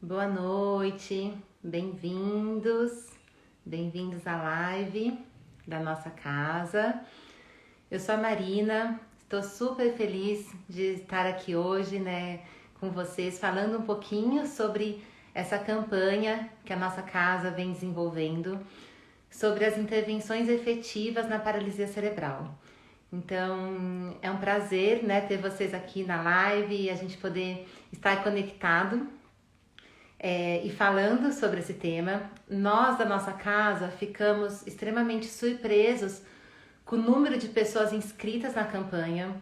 Boa noite, bem-vindos, bem-vindos à live da nossa casa. Eu sou a Marina, estou super feliz de estar aqui hoje, né, com vocês, falando um pouquinho sobre essa campanha que a nossa casa vem desenvolvendo sobre as intervenções efetivas na paralisia cerebral. Então, é um prazer, né, ter vocês aqui na live e a gente poder estar conectado e falando sobre esse tema. Nós da nossa casa ficamos extremamente surpresos com o número de pessoas inscritas na campanha.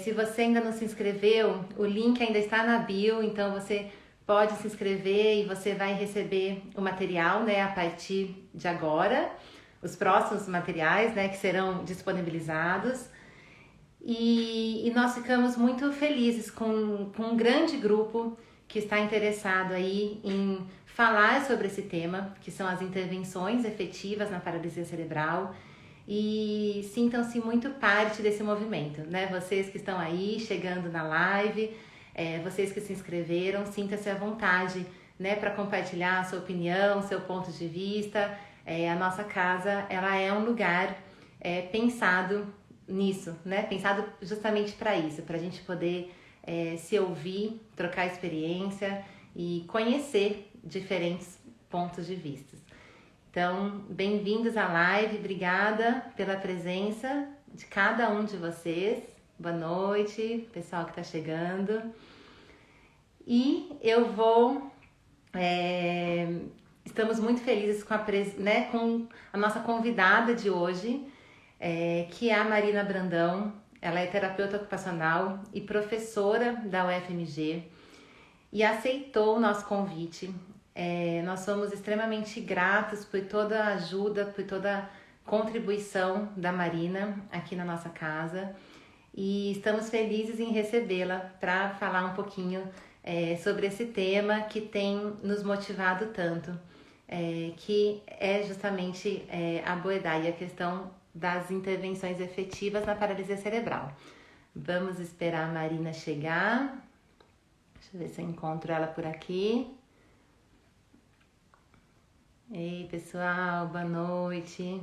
Se você ainda não se inscreveu, o link ainda está na bio, então você pode se inscrever e você vai receber o material, né, a partir de agora, os próximos materiais, né, que serão disponibilizados. E nós ficamos muito felizes com um grande grupo que está interessado aí em falar sobre esse tema, que são as intervenções efetivas na paralisia cerebral. E sintam-se muito parte desse movimento, né? Vocês que estão aí chegando na live, vocês que se inscreveram, sinta-se à vontade, né, para compartilhar a sua opinião, seu ponto de vista. A nossa casa, ela é um lugar pensado nisso, né? Pensado justamente para isso, para a gente poder se ouvir, trocar experiência e conhecer diferentes pontos de vista. Então, bem-vindos à live, obrigada pela presença de cada um de vocês. Boa noite, pessoal que está chegando. E eu vou. Estamos muito felizes com a nossa convidada de hoje, que é a Marina Brandão. Ela é terapeuta ocupacional e professora da UFMG e aceitou o nosso convite. Nós somos extremamente gratos por toda a ajuda, por toda a contribuição da Marina aqui na nossa casa e estamos felizes em recebê-la para falar um pouquinho sobre esse tema que tem nos motivado tanto, que é justamente abordar a questão das intervenções efetivas na paralisia cerebral. Vamos esperar a Marina chegar. Deixa eu ver se eu encontro ela por aqui. Ei, pessoal, boa noite.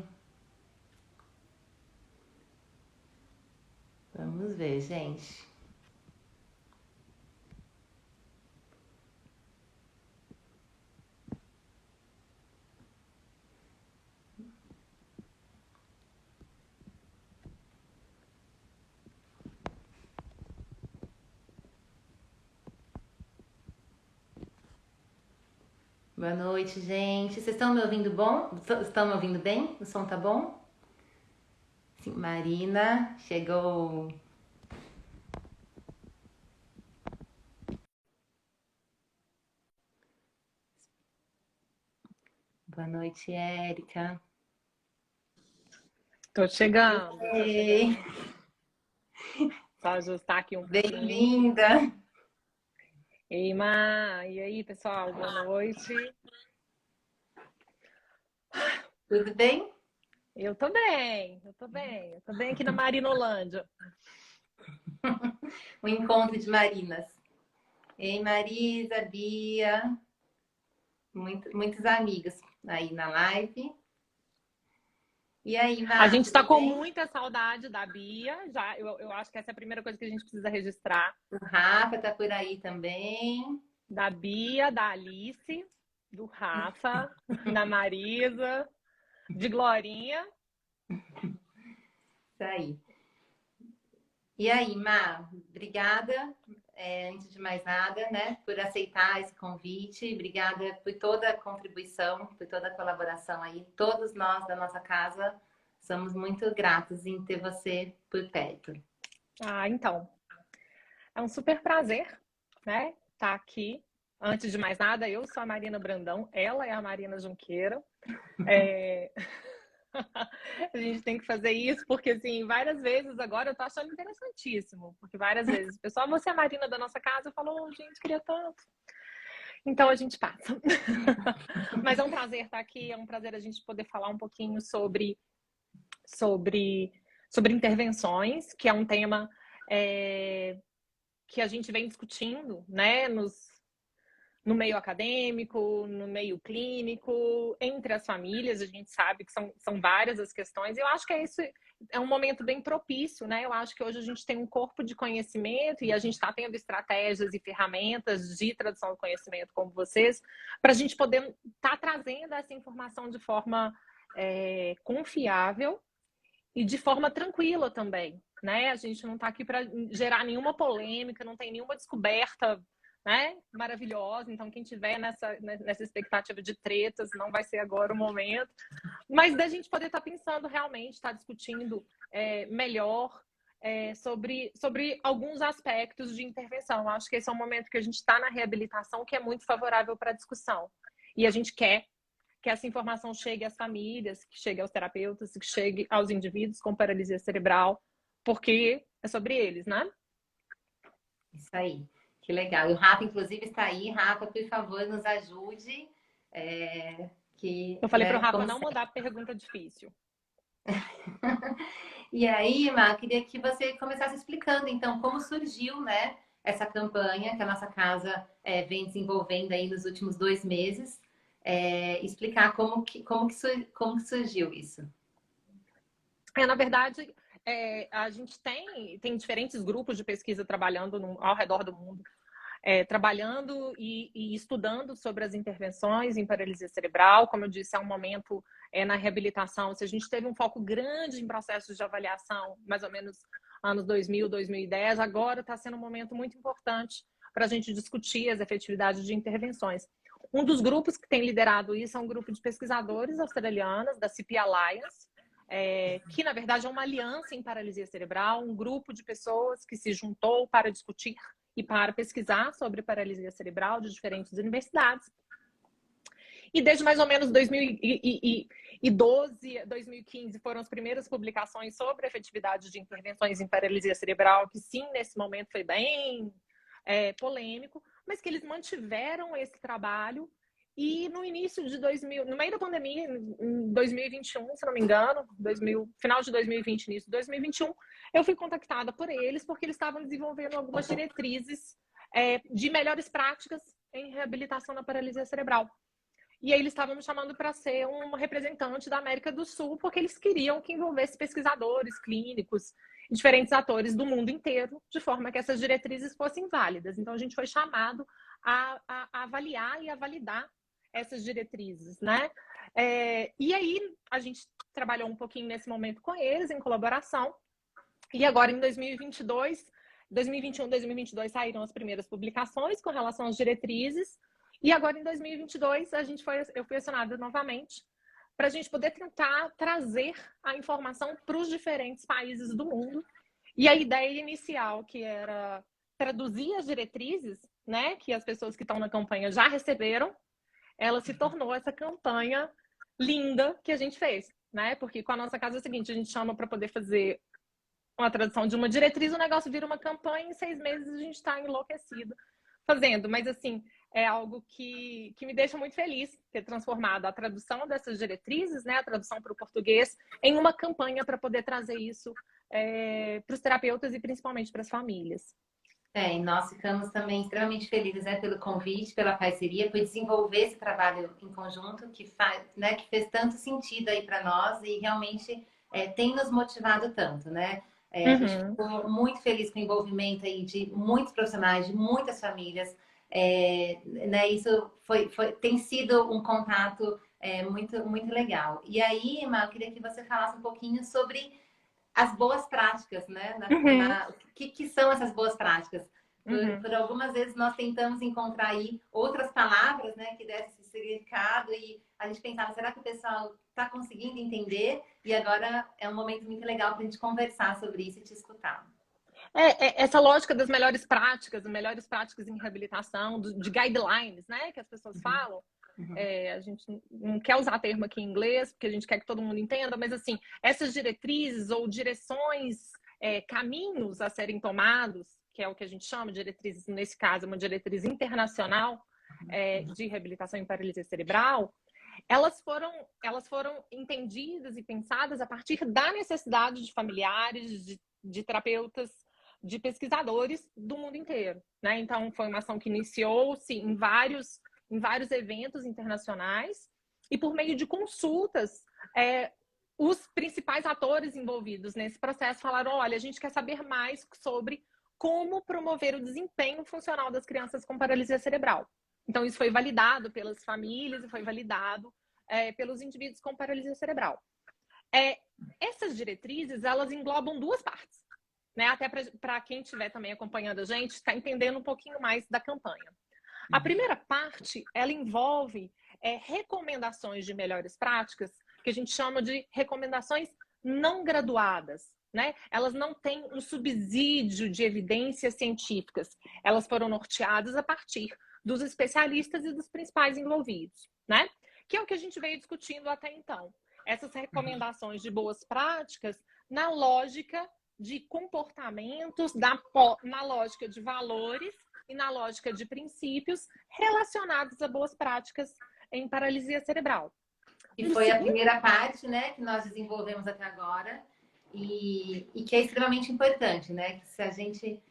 Vamos ver, gente. Boa noite, gente. Vocês estão me ouvindo bom? Estão me ouvindo bem? O som tá bom? Sim, Marina, chegou. Boa noite, Érica. Tô chegando, tô Ei, chegando. Só ajustar aqui um pouquinho. bem-vinda. Ei, Má, e aí, pessoal? Boa noite. Tudo bem? Eu tô bem, eu tô bem. Eu tô bem aqui na Marinolândia. O encontro de Marinas. Ei, Marisa, Bia, muitos amigos aí na live. E aí, A Má, gente tá tudo com bem? muita saudade da Bia. Já, eu acho que essa é a primeira coisa que a gente precisa registrar. O Rafa tá por aí também. Da Bia, da Alice, do Rafa, da Marisa, de Glorinha. Isso aí. E aí, Má, obrigada, antes de mais nada, né, por aceitar esse convite. Obrigada por toda a contribuição, por toda a colaboração aí. Todos nós da nossa casa somos muito gratos em ter você por perto. Ah, então. É um super prazer, né? Tá aqui. Antes de mais nada, eu sou a Marina Brandão, ela é a Marina Junqueira. É... a gente tem que fazer isso, porque assim, várias vezes agora eu tô achando interessantíssimo, porque várias vezes o pessoal, você é a Marina da nossa casa, falou, oh, gente, queria tanto. Então a gente passa. Mas é um prazer estar aqui, é um prazer a gente poder falar um pouquinho sobre, sobre intervenções, que é um tema que a gente vem discutindo, né, no meio acadêmico, no meio clínico, entre as famílias. A gente sabe que são várias as questões. Eu acho que é um momento bem propício, né? Eu acho que hoje a gente tem um corpo de conhecimento e a gente está tendo estratégias e ferramentas de tradução do conhecimento como vocês, para a gente poder estar trazendo essa informação de forma confiável e de forma tranquila também, né? A gente não está aqui para gerar nenhuma polêmica, não tem nenhuma descoberta, né, maravilhosa. Então, quem tiver nessa expectativa de tretas, não vai ser agora o momento. Mas da gente poder estar pensando realmente, estar discutindo melhor sobre alguns aspectos de intervenção. Acho que esse é um momento que a gente está na reabilitação que é muito favorável para a discussão. E a gente quer que essa informação chegue às famílias, que chegue aos terapeutas, que chegue aos indivíduos com paralisia cerebral, porque é sobre eles, né? Isso aí, que legal. E o Rafa, inclusive, está aí. Rafa, por favor, nos ajude. Eu falei para o Rafa como não sempre. mandar pergunta difícil. E aí, Má, queria que você começasse explicando, então, como surgiu, né, essa campanha que a nossa casa vem desenvolvendo aí nos últimos 2 meses. Explicar como que surgiu isso. Na verdade, a gente tem diferentes grupos de pesquisa trabalhando ao redor do mundo, trabalhando e estudando sobre as intervenções em paralisia cerebral. Como eu disse, é um momento na reabilitação. Se a gente teve um foco grande em processos de avaliação, mais ou menos anos 2000, 2010, agora está sendo um momento muito importante para a gente discutir as efetividades de intervenções. Um dos grupos que tem liderado isso é um grupo de pesquisadores australianas, da CP Alliance, que na verdade é uma aliança em paralisia cerebral, um grupo de pessoas que se juntou para discutir e para pesquisar sobre paralisia cerebral de diferentes universidades. E desde mais ou menos 2012, 2015 foram as primeiras publicações sobre a efetividade de intervenções em paralisia cerebral, que sim, nesse momento foi bem polêmico, mas que eles mantiveram esse trabalho. E no início de no meio da pandemia, em 2021, se não me engano, final de 2020, início de 2021, eu fui contactada por eles porque eles estavam desenvolvendo algumas diretrizes de melhores práticas em reabilitação da paralisia cerebral. E aí eles estavam me chamando para ser um representante da América do Sul, porque eles queriam que envolvesse pesquisadores, clínicos, diferentes atores do mundo inteiro, de forma que essas diretrizes fossem válidas. Então a gente foi chamado a avaliar e a validar essas diretrizes, né? E aí a gente trabalhou um pouquinho nesse momento com eles, em colaboração. E agora em 2022, 2021, 2022 saíram as primeiras publicações com relação às diretrizes. E agora em 2022 eu fui acionada novamente para a gente poder tentar trazer a informação para os diferentes países do mundo. E a ideia inicial, que era traduzir as diretrizes, né, que as pessoas que estão na campanha já receberam, ela se tornou essa campanha linda que a gente fez, né? Porque com a nossa casa é o seguinte, a gente chama para poder fazer uma tradução de uma diretriz, o negócio vira uma campanha, em 6 meses a gente está enlouquecido fazendo. Mas, assim, é algo que me deixa muito feliz ter transformado a tradução dessas diretrizes, né, a tradução para o português, em uma campanha para poder trazer isso para os terapeutas e principalmente para as famílias. E nós ficamos também extremamente felizes, né, pelo convite, pela parceria, por desenvolver esse trabalho em conjunto que fez tanto sentido aí para nós e realmente tem nos motivado tanto, né? A gente ficou muito feliz com o envolvimento aí de muitos profissionais, de muitas famílias. Né, isso tem sido um contato muito, muito legal. E aí, Emma, eu queria que você falasse um pouquinho sobre as boas práticas, né? O que são essas boas práticas? Por algumas vezes nós tentamos encontrar aí outras palavras, né, que dessem esse significado e a gente pensava, será que o pessoal está conseguindo entender? E agora é um momento muito legal para a gente conversar sobre isso e te escutar. Essa lógica das melhores práticas em reabilitação, de guidelines, né, que as pessoas falam. A gente não quer usar termo aqui em inglês, porque a gente quer que todo mundo entenda, mas assim, essas diretrizes ou direções, caminhos a serem tomados, que é o que a gente chama de diretrizes, nesse caso, uma diretriz internacional de reabilitação em paralisia cerebral, elas foram entendidas e pensadas a partir da necessidade de familiares, de terapeutas, de pesquisadores do mundo inteiro, né? Então, foi uma ação que iniciou-se em vários eventos internacionais e por meio de consultas, os principais atores envolvidos nesse processo falaram, olha, a gente quer saber mais sobre como promover o desempenho funcional das crianças com paralisia cerebral. Então, isso foi validado pelas famílias e foi validado pelos indivíduos com paralisia cerebral. Essas diretrizes, elas englobam duas partes, né? Até para quem estiver também acompanhando a gente, está entendendo um pouquinho mais da campanha. A primeira parte, ela envolve recomendações de melhores práticas, que a gente chama de recomendações não graduadas, né? Elas não têm um subsídio de evidências científicas. Elas foram norteadas a partir dos especialistas e dos principais envolvidos, né? Que é o que a gente veio discutindo até então. Essas recomendações de boas práticas na lógica de comportamentos, na lógica de valores e na lógica de princípios relacionados a boas práticas em paralisia cerebral. E foi a primeira parte, né, que nós desenvolvemos até agora e que é extremamente importante, né? Que se a gente,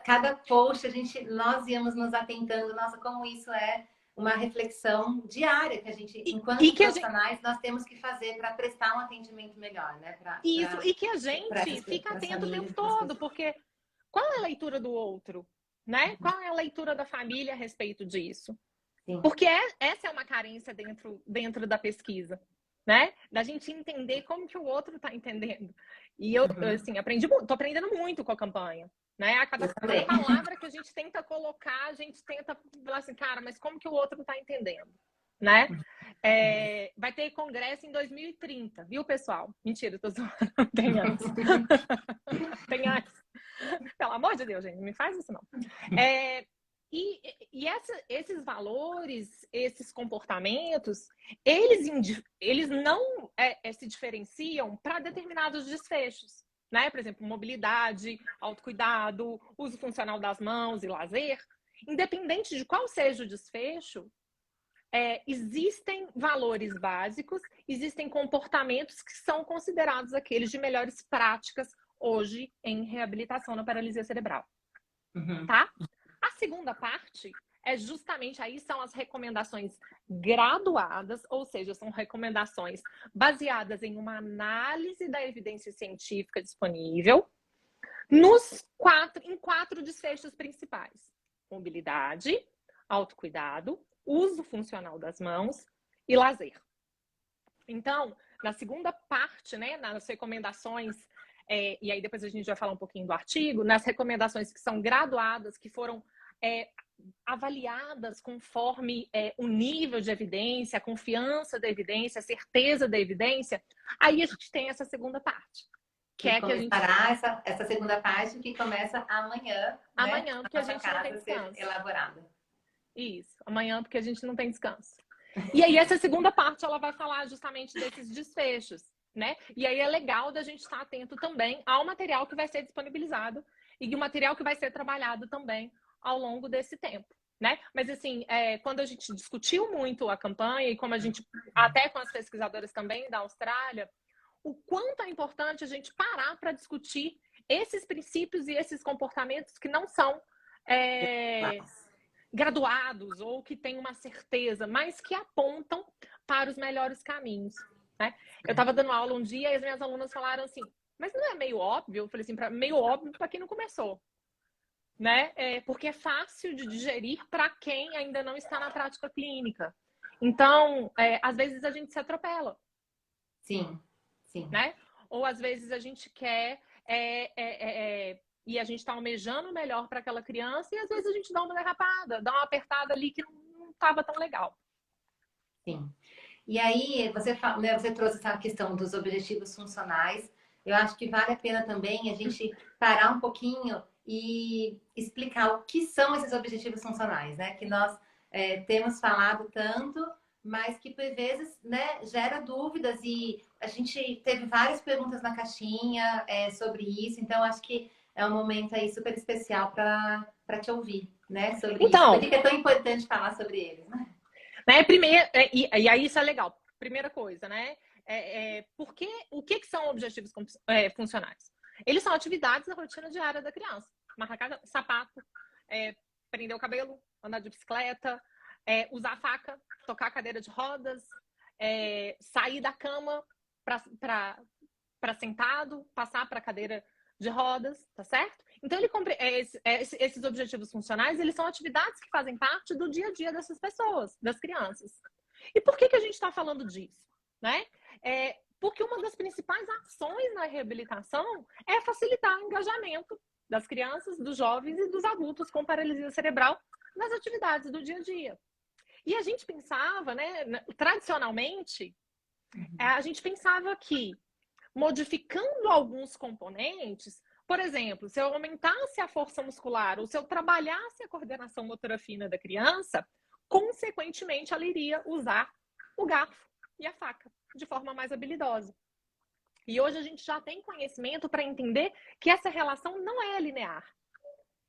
cada post nós íamos nos atentando, nossa, como isso é uma reflexão diária que a gente, enquanto profissionais, nós temos que fazer para prestar um atendimento melhor, né? E que a gente fica atento o tempo todo, porque qual é a leitura do outro, né? Qual é a leitura da família a respeito disso? Sim. Porque essa é uma carência dentro da pesquisa, né? Da gente entender como que o outro está entendendo. E eu assim, tô aprendendo muito com a campanha, né? A cada palavra que a gente tenta colocar, a gente tenta falar assim, cara, mas como que o outro está entendendo, né? Vai ter congresso em 2030, viu, pessoal? Mentira, tô zoando. Tem antes. Tem antes. Pelo amor de Deus, gente, não me faz isso não. Esses valores, esses comportamentos, eles não se diferenciam para determinados desfechos, né? Por exemplo, mobilidade, autocuidado, uso funcional das mãos e lazer. Independente de qual seja o desfecho, existem valores básicos, existem comportamentos que são considerados aqueles de melhores práticas hoje em reabilitação na paralisia cerebral. Tá? A segunda parte justamente aí são as recomendações graduadas, ou seja, são recomendações baseadas em uma análise da evidência científica disponível em 4 desfechos principais: mobilidade, autocuidado, uso funcional das mãos e lazer. Então, na segunda parte, né, nas recomendações, e aí depois a gente vai falar um pouquinho do artigo, nas recomendações que são graduadas, que foram avaliadas conforme o nível de evidência, a confiança da evidência, a certeza da evidência, aí a gente tem essa segunda parte. Que é que a gente... essa segunda parte que começa amanhã. Amanhã, né? porque a gente não tem descanso. Elaborada. Isso, amanhã, porque a gente não tem descanso. E aí essa segunda parte, ela vai falar justamente desses desfechos, né? E aí é legal da gente estar atento também ao material que vai ser disponibilizado e o material que vai ser trabalhado também ao longo desse tempo, né? Mas assim, quando a gente discutiu muito a campanha e como a gente, até com as pesquisadoras também da Austrália, o quanto é importante a gente parar para discutir esses princípios e esses comportamentos que não são graduados ou que têm uma certeza, mas que apontam para os melhores caminhos, né? Eu estava dando aula um dia e as minhas alunas falaram assim, mas não é meio óbvio? Eu falei assim, meio óbvio para quem não começou, né? Porque é fácil de digerir para quem ainda não está na prática clínica. Então, às vezes a gente se atropela. Sim, sim. Né? Ou às vezes a gente quer e a gente está almejando o melhor para aquela criança e às vezes a gente dá uma derrapada, dá uma apertada ali que não estava tão legal. Sim. E aí, você trouxe essa questão dos objetivos funcionais. Eu acho que vale a pena também a gente parar um pouquinho e explicar o que são esses objetivos funcionais, né? Que nós temos falado tanto, mas que por vezes, né, gera dúvidas e a gente teve várias perguntas na caixinha sobre isso, então acho que é um momento aí super especial para te ouvir, né, sobre isso. Por que é tão importante falar sobre eles, né? Primeiro, e aí isso é legal. Primeira coisa, né? O que são objetivos funcionais? Eles são atividades da rotina diária da criança. Marcar sapato, prender o cabelo, andar de bicicleta, usar a faca, tocar a cadeira de rodas, sair da cama para sentado, passar para a cadeira de rodas, tá certo? Então, esses objetivos funcionais, eles são atividades que fazem parte do dia a dia dessas pessoas, das crianças. E por que a gente está falando disso? Né? Porque uma das principais ações na reabilitação é facilitar o engajamento das crianças, dos jovens e dos adultos com paralisia cerebral nas atividades do dia a dia. E a gente pensava, né, tradicionalmente, a gente pensava que modificando alguns componentes, por exemplo, se eu aumentasse a força muscular ou se eu trabalhasse a coordenação motora fina da criança, consequentemente ela iria usar o garfo e a faca de forma mais habilidosa. E hoje a gente já tem conhecimento para entender que essa relação não é linear.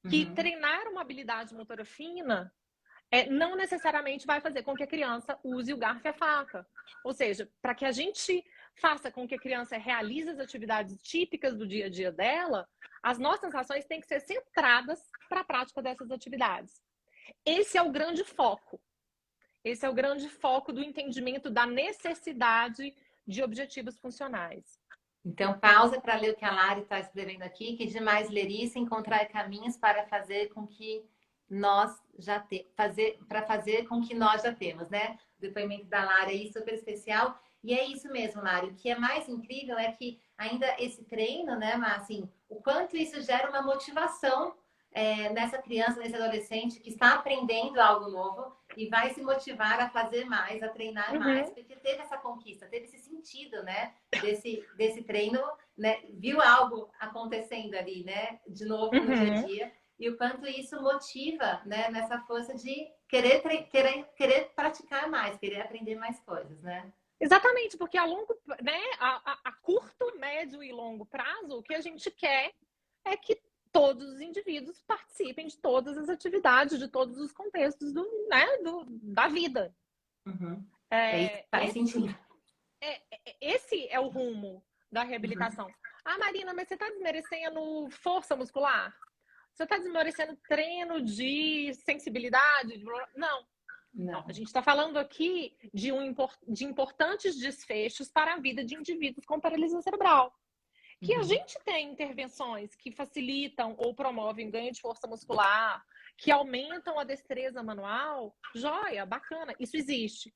Que treinar uma habilidade motora fina não necessariamente vai fazer com que a criança use o garfo e a faca. Ou seja, para que a gente faça com que a criança realize as atividades típicas do dia a dia dela, as nossas ações têm que ser centradas para a prática dessas atividades. Esse é o grande foco. Esse é o grande foco do entendimento da necessidade de objetivos funcionais. Então, pausa para ler o que a Lari está escrevendo aqui, que demais ler isso, encontrar caminhos para fazer com que nós já fazer com que nós já temos, né? O depoimento da Lari aí super especial. E é isso mesmo, Lari. O que é mais incrível é que ainda esse treino, né, mas assim, o quanto isso gera uma motivação nessa criança, nesse adolescente que está aprendendo algo novo e vai se motivar a fazer mais, a treinar mais, porque teve essa conquista, teve esse sentido, né, desse treino, né, viu algo acontecendo ali, né, de novo no dia a dia, e o quanto isso motiva, né, nessa força de querer praticar mais, querer aprender mais coisas, né? Exatamente, porque a curto, médio e longo prazo, o que a gente quer é que todos os indivíduos participem de todas as atividades, de todos os contextos da vida. Isso faz sentido. Esse é o rumo da reabilitação. Ah, Marina, mas você está desmerecendo força muscular? Você está desmerecendo treino de sensibilidade? Não. A gente está falando aqui de importantes desfechos para a vida de indivíduos com paralisia cerebral. Que a gente tem intervenções que facilitam ou promovem ganho de força muscular, que aumentam a destreza manual, joia, bacana, isso existe.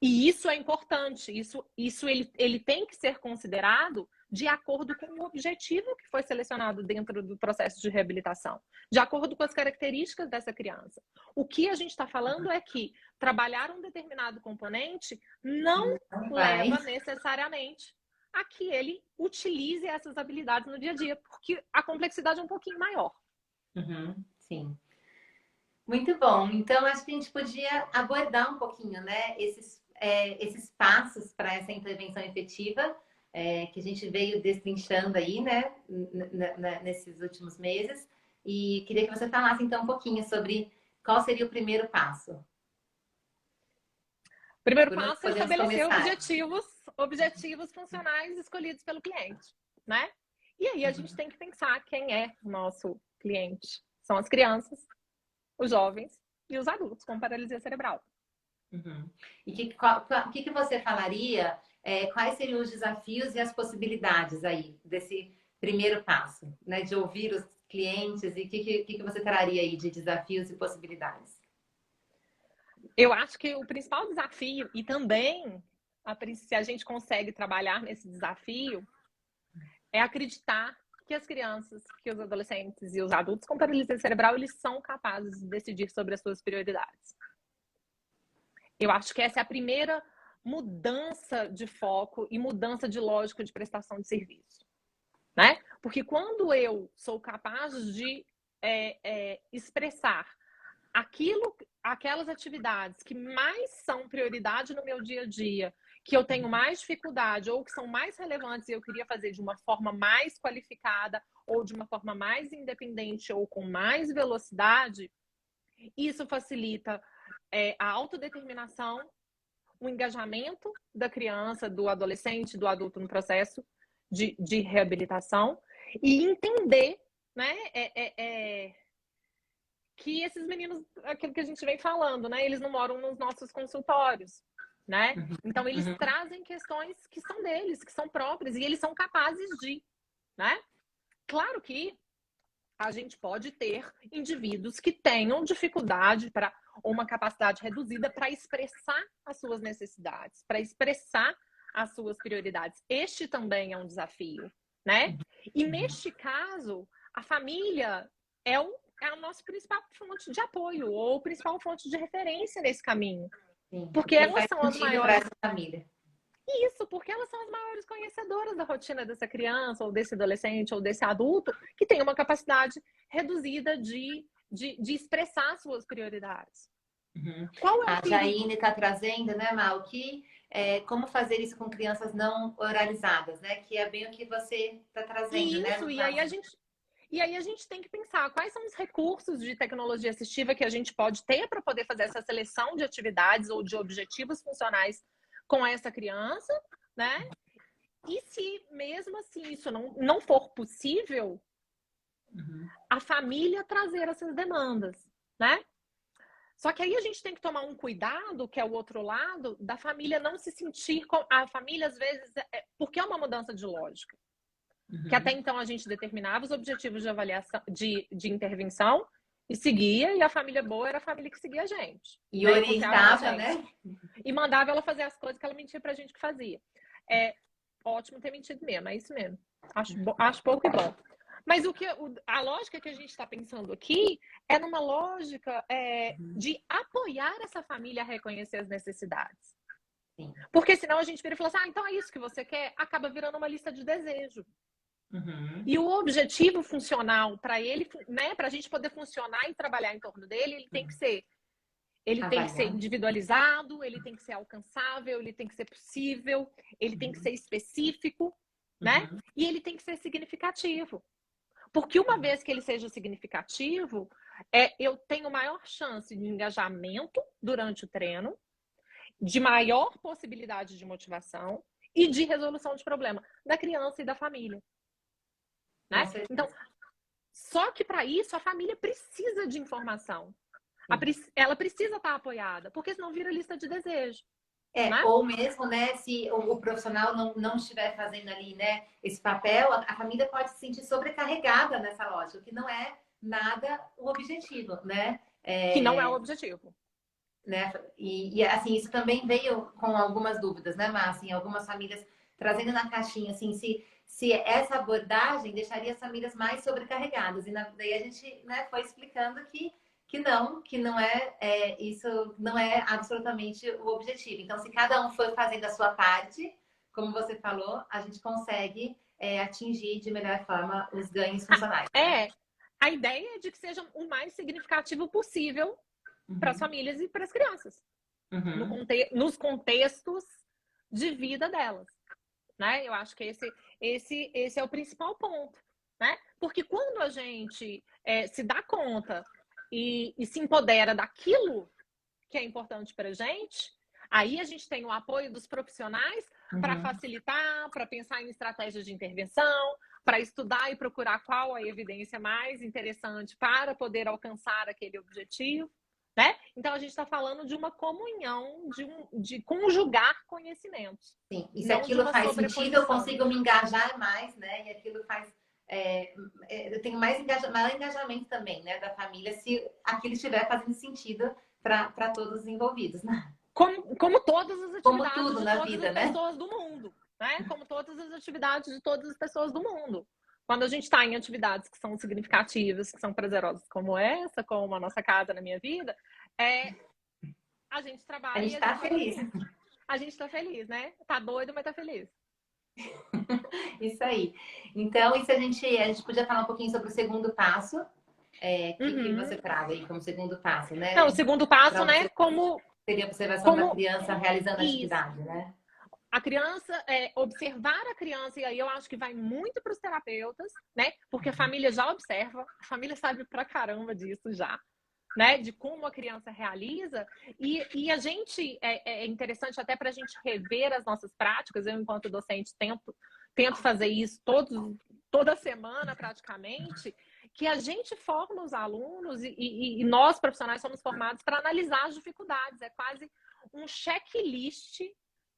E isso é importante, isso ele tem que ser considerado de acordo com o objetivo que foi selecionado dentro do processo de reabilitação, de acordo com as características dessa criança. O que a gente está falando é que trabalhar um determinado componente não leva necessariamente a que ele utilize essas habilidades no dia a dia, porque a complexidade é um pouquinho maior. Sim. Muito bom. Então, acho que a gente podia abordar um pouquinho, né, esses passos para essa intervenção efetiva que a gente veio destrinchando aí, né, nesses últimos meses. E queria que você falasse, então, um pouquinho sobre qual seria o primeiro passo. O primeiro passo é estabelecer objetivos funcionais escolhidos pelo cliente, né? E aí a gente tem que pensar quem é o nosso cliente. São as crianças, os jovens e os adultos com paralisia cerebral. E o que você falaria? Quais seriam os desafios e as possibilidades aí desse primeiro passo, né? De ouvir os clientes e o que você traria aí de desafios e possibilidades? Eu acho que o principal desafio, e também se a gente consegue trabalhar nesse desafio, é acreditar que as crianças, que os adolescentes e os adultos com paralisia cerebral, eles são capazes de decidir sobre as suas prioridades. Eu acho que essa é a primeira mudança de foco e mudança de lógica de prestação de serviço, né? Porque quando eu sou capaz de expressar aquelas atividades que mais são prioridade no meu dia a dia, que eu tenho mais dificuldade ou que são mais relevantes e eu queria fazer de uma forma mais qualificada ou de uma forma mais independente ou com mais velocidade, isso facilita a autodeterminação, o engajamento da criança, do adolescente, do adulto no processo de reabilitação E entender, né, que esses meninos, aquilo que a gente vem falando, né, eles não moram nos nossos consultórios, né? Então eles trazem questões que são deles, que são próprias, e eles são capazes de, né? Claro que a gente pode ter indivíduos que tenham dificuldade para ou uma capacidade reduzida para expressar as suas necessidades, para expressar as suas prioridades. Este também é um desafio, né? E neste caso, a família é a nossa principal fonte de apoio ou principal fonte de referência nesse caminho. Sim, porque elas são as maiores. Essa família. Isso, porque elas são as maiores conhecedoras da rotina dessa criança, ou desse adolescente, ou desse adulto, que tem uma capacidade reduzida de expressar suas prioridades. Qual é a Jaine está trazendo, né, Mal, que como fazer isso com crianças não oralizadas, né? Que é bem o que você está trazendo, né? Isso, e aí a gente tem que pensar quais são os recursos de tecnologia assistiva que a gente pode ter para poder fazer essa seleção de atividades ou de objetivos funcionais com essa criança, né? E se mesmo assim isso não for possível, a família trazer essas demandas, né? Só que aí a gente tem que tomar um cuidado, que é o outro lado, da família não se sentir... A família, às vezes, porque é uma mudança de lógica. Que até então a gente determinava os objetivos de avaliação, de intervenção, e seguia, e a família boa era a família que seguia a gente. E né? Orientava, né? E mandava ela fazer as coisas que ela mentia pra gente que fazia. É ótimo ter mentido mesmo, é isso mesmo. Acho pouco e bom. Mas a lógica que a gente está pensando aqui é numa lógica de apoiar essa família a reconhecer as necessidades. Sim. Porque senão a gente vira e fala assim, então é isso que você quer? Acaba virando uma lista de desejo. E o objetivo funcional para ele, né, para a gente poder funcionar e trabalhar em torno dele, ele tem que ser individualizado, ele tem que ser alcançável, ele tem que ser possível, ele tem que ser específico, né? E ele tem que ser significativo. Porque uma vez que ele seja significativo, eu tenho maior chance de engajamento durante o treino, de maior possibilidade de motivação e de resolução de problema da criança e da família. Né? Então, só que para isso a família precisa de informação. Ela precisa estar apoiada, porque senão vira lista de desejo. Né? Ou mesmo, né, se o profissional não estiver fazendo ali, né, esse papel, a família pode se sentir sobrecarregada nessa lógica, que não é nada o objetivo, né? Que não é o objetivo. Né? E assim, isso também veio com algumas dúvidas, né, Márcia? Em algumas famílias trazendo na caixinha, assim, se essa abordagem deixaria as famílias mais sobrecarregadas. E daí a gente, né, foi explicando que não é isso, não é absolutamente o objetivo. Então, se cada um for fazendo a sua parte, como você falou, a gente consegue atingir de melhor forma os ganhos funcionais. A ideia é de que seja o mais significativo possível para as famílias e para as crianças. Nos contextos de vida delas. Né? Eu acho que esse é o principal ponto. Né? Porque quando a gente se dá conta e se empodera daquilo que é importante para a gente, aí a gente tem o apoio dos profissionais para facilitar, para pensar em estratégias de intervenção, para estudar e procurar qual a evidência mais interessante para poder alcançar aquele objetivo. Né? Então, a gente está falando de uma comunhão, de conjugar conhecimentos. Sim, e se aquilo faz sentido, eu consigo me engajar mais, né? E aquilo faz... eu tenho maior engajamento também, né, da família, se aquilo estiver fazendo sentido para todos os envolvidos, né? Como todas as atividades tudo de na todas vida, as né? pessoas do mundo. Né? Como todas as atividades de todas as pessoas do mundo. Quando a gente está em atividades que são significativas, que são prazerosas como essa, como a nossa casa na minha vida, a gente trabalha. A gente está feliz. A gente está feliz, né? Tá doido, mas tá feliz. Isso aí. Então, a gente podia falar um pouquinho sobre o segundo passo. Que você trava aí como segundo passo, né? Não, o segundo passo, né? Como seria a observação da criança realizando a atividade, né? A criança, observar a criança, e aí eu acho que vai muito para os terapeutas, né? Porque a família já observa, a família sabe pra caramba disso já, né? De como a criança realiza. E a gente, é interessante até para a gente rever as nossas práticas. Eu, enquanto docente, tento fazer isso toda semana praticamente, que a gente forma os alunos e nós profissionais somos formados para analisar as dificuldades. É quase um checklist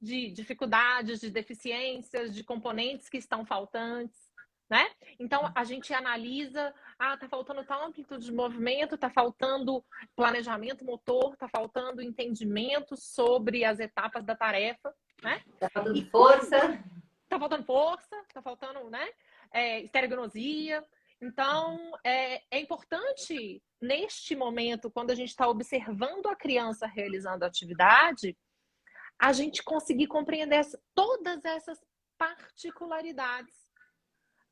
de dificuldades, de deficiências, de componentes que estão faltantes, né? Então a gente analisa, tá faltando tal amplitude de movimento, tá faltando planejamento motor, tá faltando entendimento sobre as etapas da tarefa, né? Tá faltando força. Tá faltando força, tá faltando, né? Estereognosia. Então, é importante, neste momento, quando a gente está observando a criança realizando a atividade, a gente conseguir compreender todas essas particularidades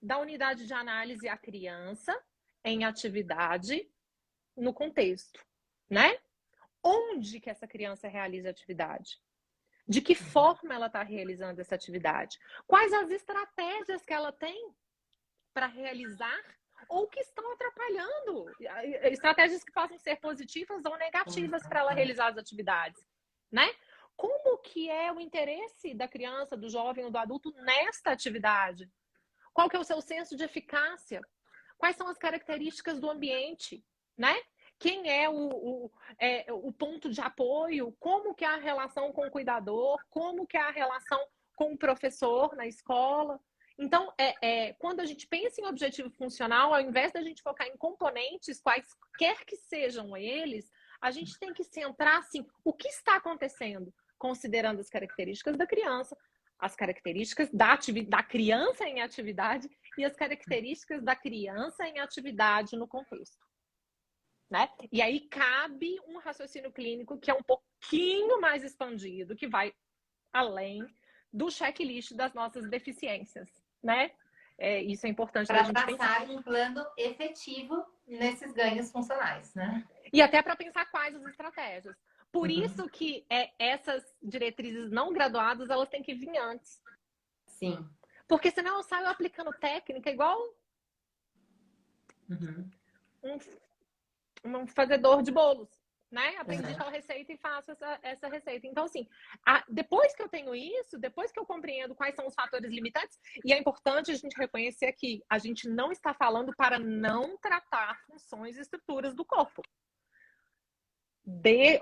da unidade de análise a criança em atividade no contexto, né? Onde que essa criança realiza a atividade? De que forma ela está realizando essa atividade? Quais as estratégias que ela tem para realizar ou que estão atrapalhando? Estratégias que possam ser positivas ou negativas para ela realizar as atividades, né? Como que é o interesse da criança, do jovem ou do adulto nesta atividade? Qual que é o seu senso de eficácia? Quais são as características do ambiente, né? Quem é o ponto de apoio? Como que é a relação com o cuidador? Como que é a relação com o professor na escola? Então, quando a gente pensa em objetivo funcional, ao invés da gente focar em componentes, quaisquer que sejam eles, a gente tem que centrar, assim, o que está acontecendo, considerando as características da criança, as características da criança em atividade e as características da criança em atividade no contexto, né? E aí cabe um raciocínio clínico que é um pouquinho mais expandido, que vai além do checklist das nossas deficiências, né? Isso é importante para a gente pensar. Para passar um plano efetivo nesses ganhos funcionais, né? E até para pensar quais as estratégias. Por isso que essas diretrizes não graduadas, elas têm que vir antes. Sim. Porque senão eu saio aplicando técnica igual um fazedor de bolos, né? Aprendi tal receita e faço essa receita. Então, assim, depois que eu tenho isso, depois que eu compreendo quais são os fatores limitantes, e é importante a gente reconhecer que a gente não está falando para não tratar funções e estruturas do corpo.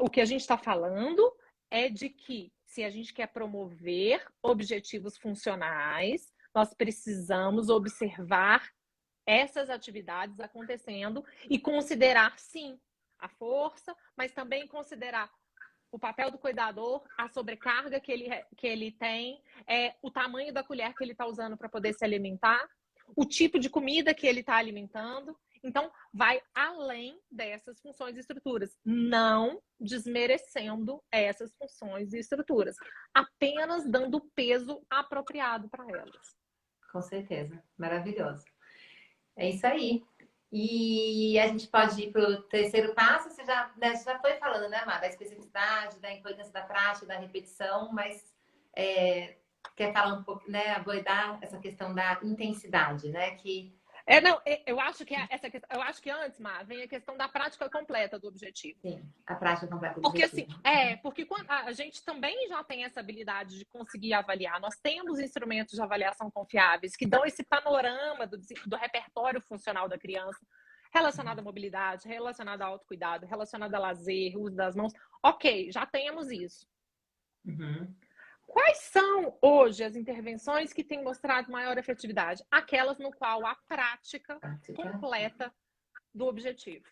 O que a gente está falando é de que, se a gente quer promover objetivos funcionais, nós precisamos observar essas atividades acontecendo e considerar, sim, a força, mas também considerar o papel do cuidador, a sobrecarga que ele tem, o tamanho da colher que ele está usando para poder se alimentar, o tipo de comida que ele está alimentando. Então, vai além dessas funções e estruturas, não desmerecendo essas funções e estruturas, apenas dando o peso apropriado para elas. Com certeza, maravilhoso. É isso aí. E a gente pode ir para o terceiro passo. Você já foi falando, né, Mar, da especificidade, da importância da prática, da repetição, mas quer falar um pouco, né, abordar essa questão da intensidade, né? Eu acho que eu acho que antes, Mar, vem a questão da prática completa do objetivo. Sim, a prática completa do porque, objetivo. Assim, porque a gente também já tem essa habilidade de conseguir avaliar. Nós temos instrumentos de avaliação confiáveis que dão esse panorama do repertório funcional da criança, relacionado à mobilidade, relacionado ao autocuidado, relacionado a lazer, uso das mãos. Ok, já temos isso. Quais são, hoje, as intervenções que têm mostrado maior efetividade? Aquelas no qual a prática completa do objetivo.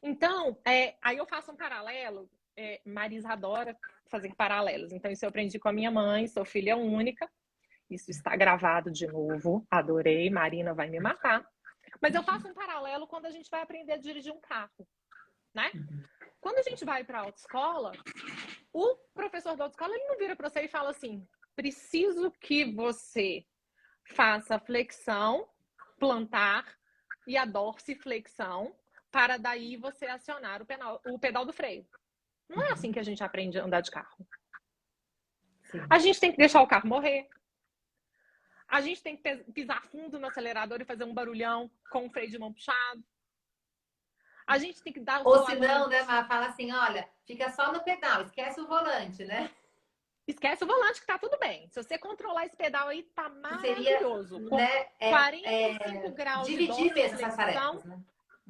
Então, aí eu faço um paralelo. Marisa adora fazer paralelos. Então, isso eu aprendi com a minha mãe, sou filha única. Isso está gravado de novo. Adorei, Marina vai me matar. Mas eu faço um paralelo quando a gente vai aprender a dirigir um carro, né? Quando a gente vai para a autoescola, o professor da autoescola, ele não vira para você e fala assim: preciso que você faça flexão, plantar e a dorsiflexão para daí você acionar o pedal do freio. Não é assim que a gente aprende a andar de carro. Sim. A gente tem que deixar o carro morrer. A gente tem que pisar fundo no acelerador e fazer um barulhão com o freio de mão puxado. A gente tem que dar... Ou se não, né, Má, fala assim, olha, fica só no pedal, esquece o volante, né? esquece o volante que tá tudo bem. Se você controlar esse pedal aí, tá Seria, maravilhoso. Com né, 45 graus de dividir mesmo essas dorsiflexão. tarefas, né?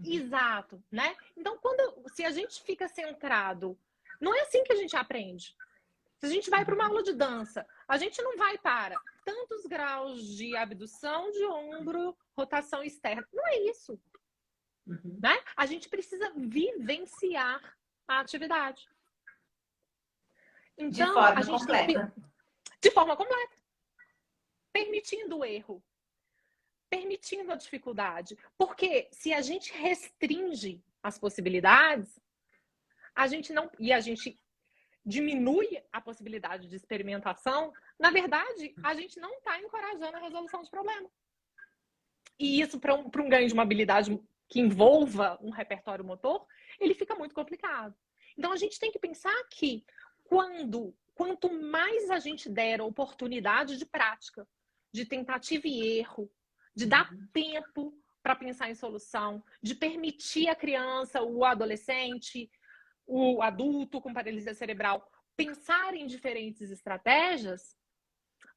Exato, né? Então, se a gente fica centrado, não é assim que a gente aprende. Se a gente vai para uma aula de dança, a gente não vai para tantos graus de abdução de ombro, rotação externa. Não é isso, né? A gente precisa vivenciar a atividade. Então, De forma a gente completa. de forma completa, permitindo o erro, permitindo a dificuldade. Porque se a gente restringe as possibilidades, a gente diminui a possibilidade de experimentação, na verdade, a gente não está encorajando a resolução de problema. E isso, para um ganho de uma habilidade que envolva um repertório motor, ele fica muito complicado. Então, a gente tem que pensar que quanto mais a gente der oportunidade de prática, de tentativa e erro, de dar tempo para pensar em solução, de permitir a criança, o adolescente, o adulto com paralisia cerebral pensar em diferentes estratégias,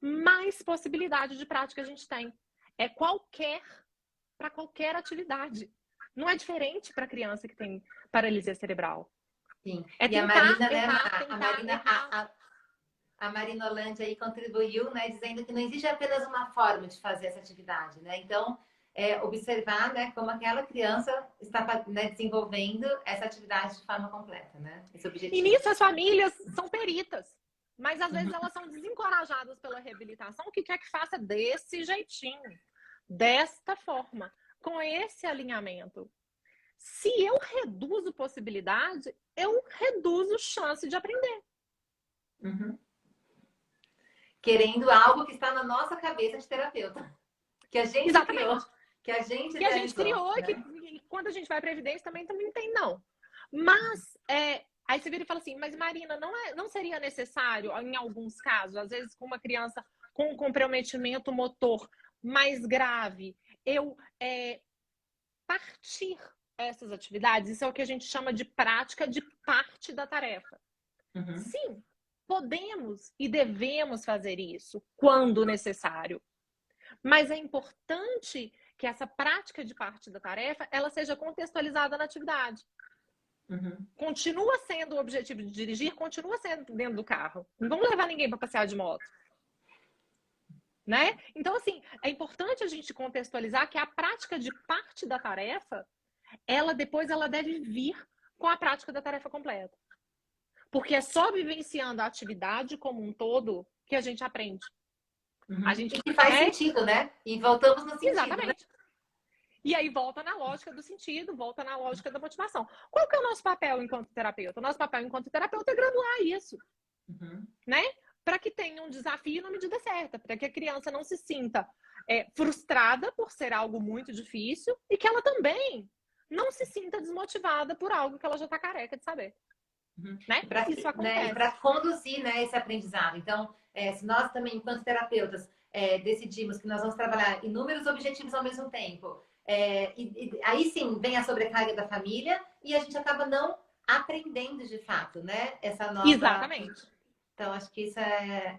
mais possibilidade de prática a gente tem. É para qualquer atividade. Não é diferente para a criança que tem paralisia cerebral. Sim. É E a tentar, Marina, né? errar, A tentar, Marina, errar. a Marina Hollandia aí contribuiu, né, dizendo que não existe apenas uma forma de fazer essa atividade, né? Então, observar, né, como aquela criança está, né, desenvolvendo essa atividade de forma completa, né? Esse E objetivo. nisso as famílias são peritas. Mas às vezes elas são desencorajadas pela reabilitação, o que quer que faça desse jeitinho, desta forma, com esse alinhamento. Se eu reduzo possibilidade, eu reduzo chance de aprender. Querendo algo que está na nossa cabeça de terapeuta. Que a gente criou. Que a gente criou, né? e que quando a gente vai para a evidência também tem não. Mas, aí você vira e fala assim, mas Marina, não seria necessário, em alguns casos, às vezes com uma criança com um comprometimento motor mais grave, eu partir essas atividades, isso é o que a gente chama de prática de parte da tarefa. Sim, podemos e devemos fazer isso quando necessário. Mas é importante que essa prática de parte da tarefa, ela seja contextualizada na atividade. Continua sendo o objetivo de dirigir, continua sendo dentro do carro. Não vamos levar ninguém para passear de moto. Né? Então, assim, é importante a gente contextualizar que a prática de parte da tarefa, depois ela deve vir com a prática da tarefa completa. Porque é só vivenciando a atividade como um todo que a gente aprende. A gente, e que faz sentido, né? E voltamos no sentido. Exatamente. Né? E aí volta na lógica do sentido, volta na lógica da motivação. Qual que é o nosso papel enquanto terapeuta? O nosso papel enquanto terapeuta é graduar isso. Né? Para que tenha um desafio na medida certa, para que a criança não se sinta frustrada por ser algo muito difícil e que ela também não se sinta desmotivada por algo que ela já está careca de saber. Né? Isso acontece. Né, para conduzir, né, esse aprendizado. Então, se nós também, enquanto terapeutas, decidimos que nós vamos trabalhar inúmeros objetivos ao mesmo tempo, aí sim vem a sobrecarga da família e a gente acaba não aprendendo de fato, né? Essa nova... Exatamente. Então, acho que isso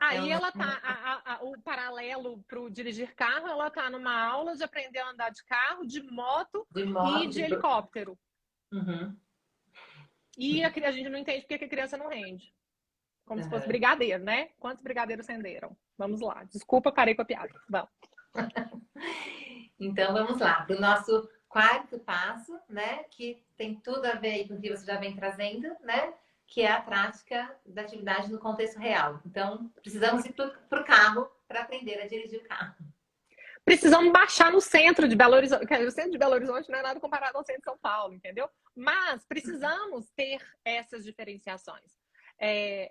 Aí ela tá, o paralelo para o dirigir carro, ela tá numa aula de aprender a andar de carro, de moto e de helicóptero. E a gente não entende porque a criança não rende. Como se fosse brigadeiro, né? Quantos brigadeiros renderam? Vamos lá. Desculpa, parei com a piada. Vamos. Então, vamos lá. Para o nosso quarto passo, né? Que tem tudo a ver com o que você já vem trazendo, né? Que é a prática da atividade no contexto real. Então, precisamos ir para o carro para aprender a dirigir o carro. Precisamos baixar no centro de Belo Horizonte. O centro de Belo Horizonte não é nada comparado ao centro de São Paulo, entendeu? Mas precisamos ter essas diferenciações.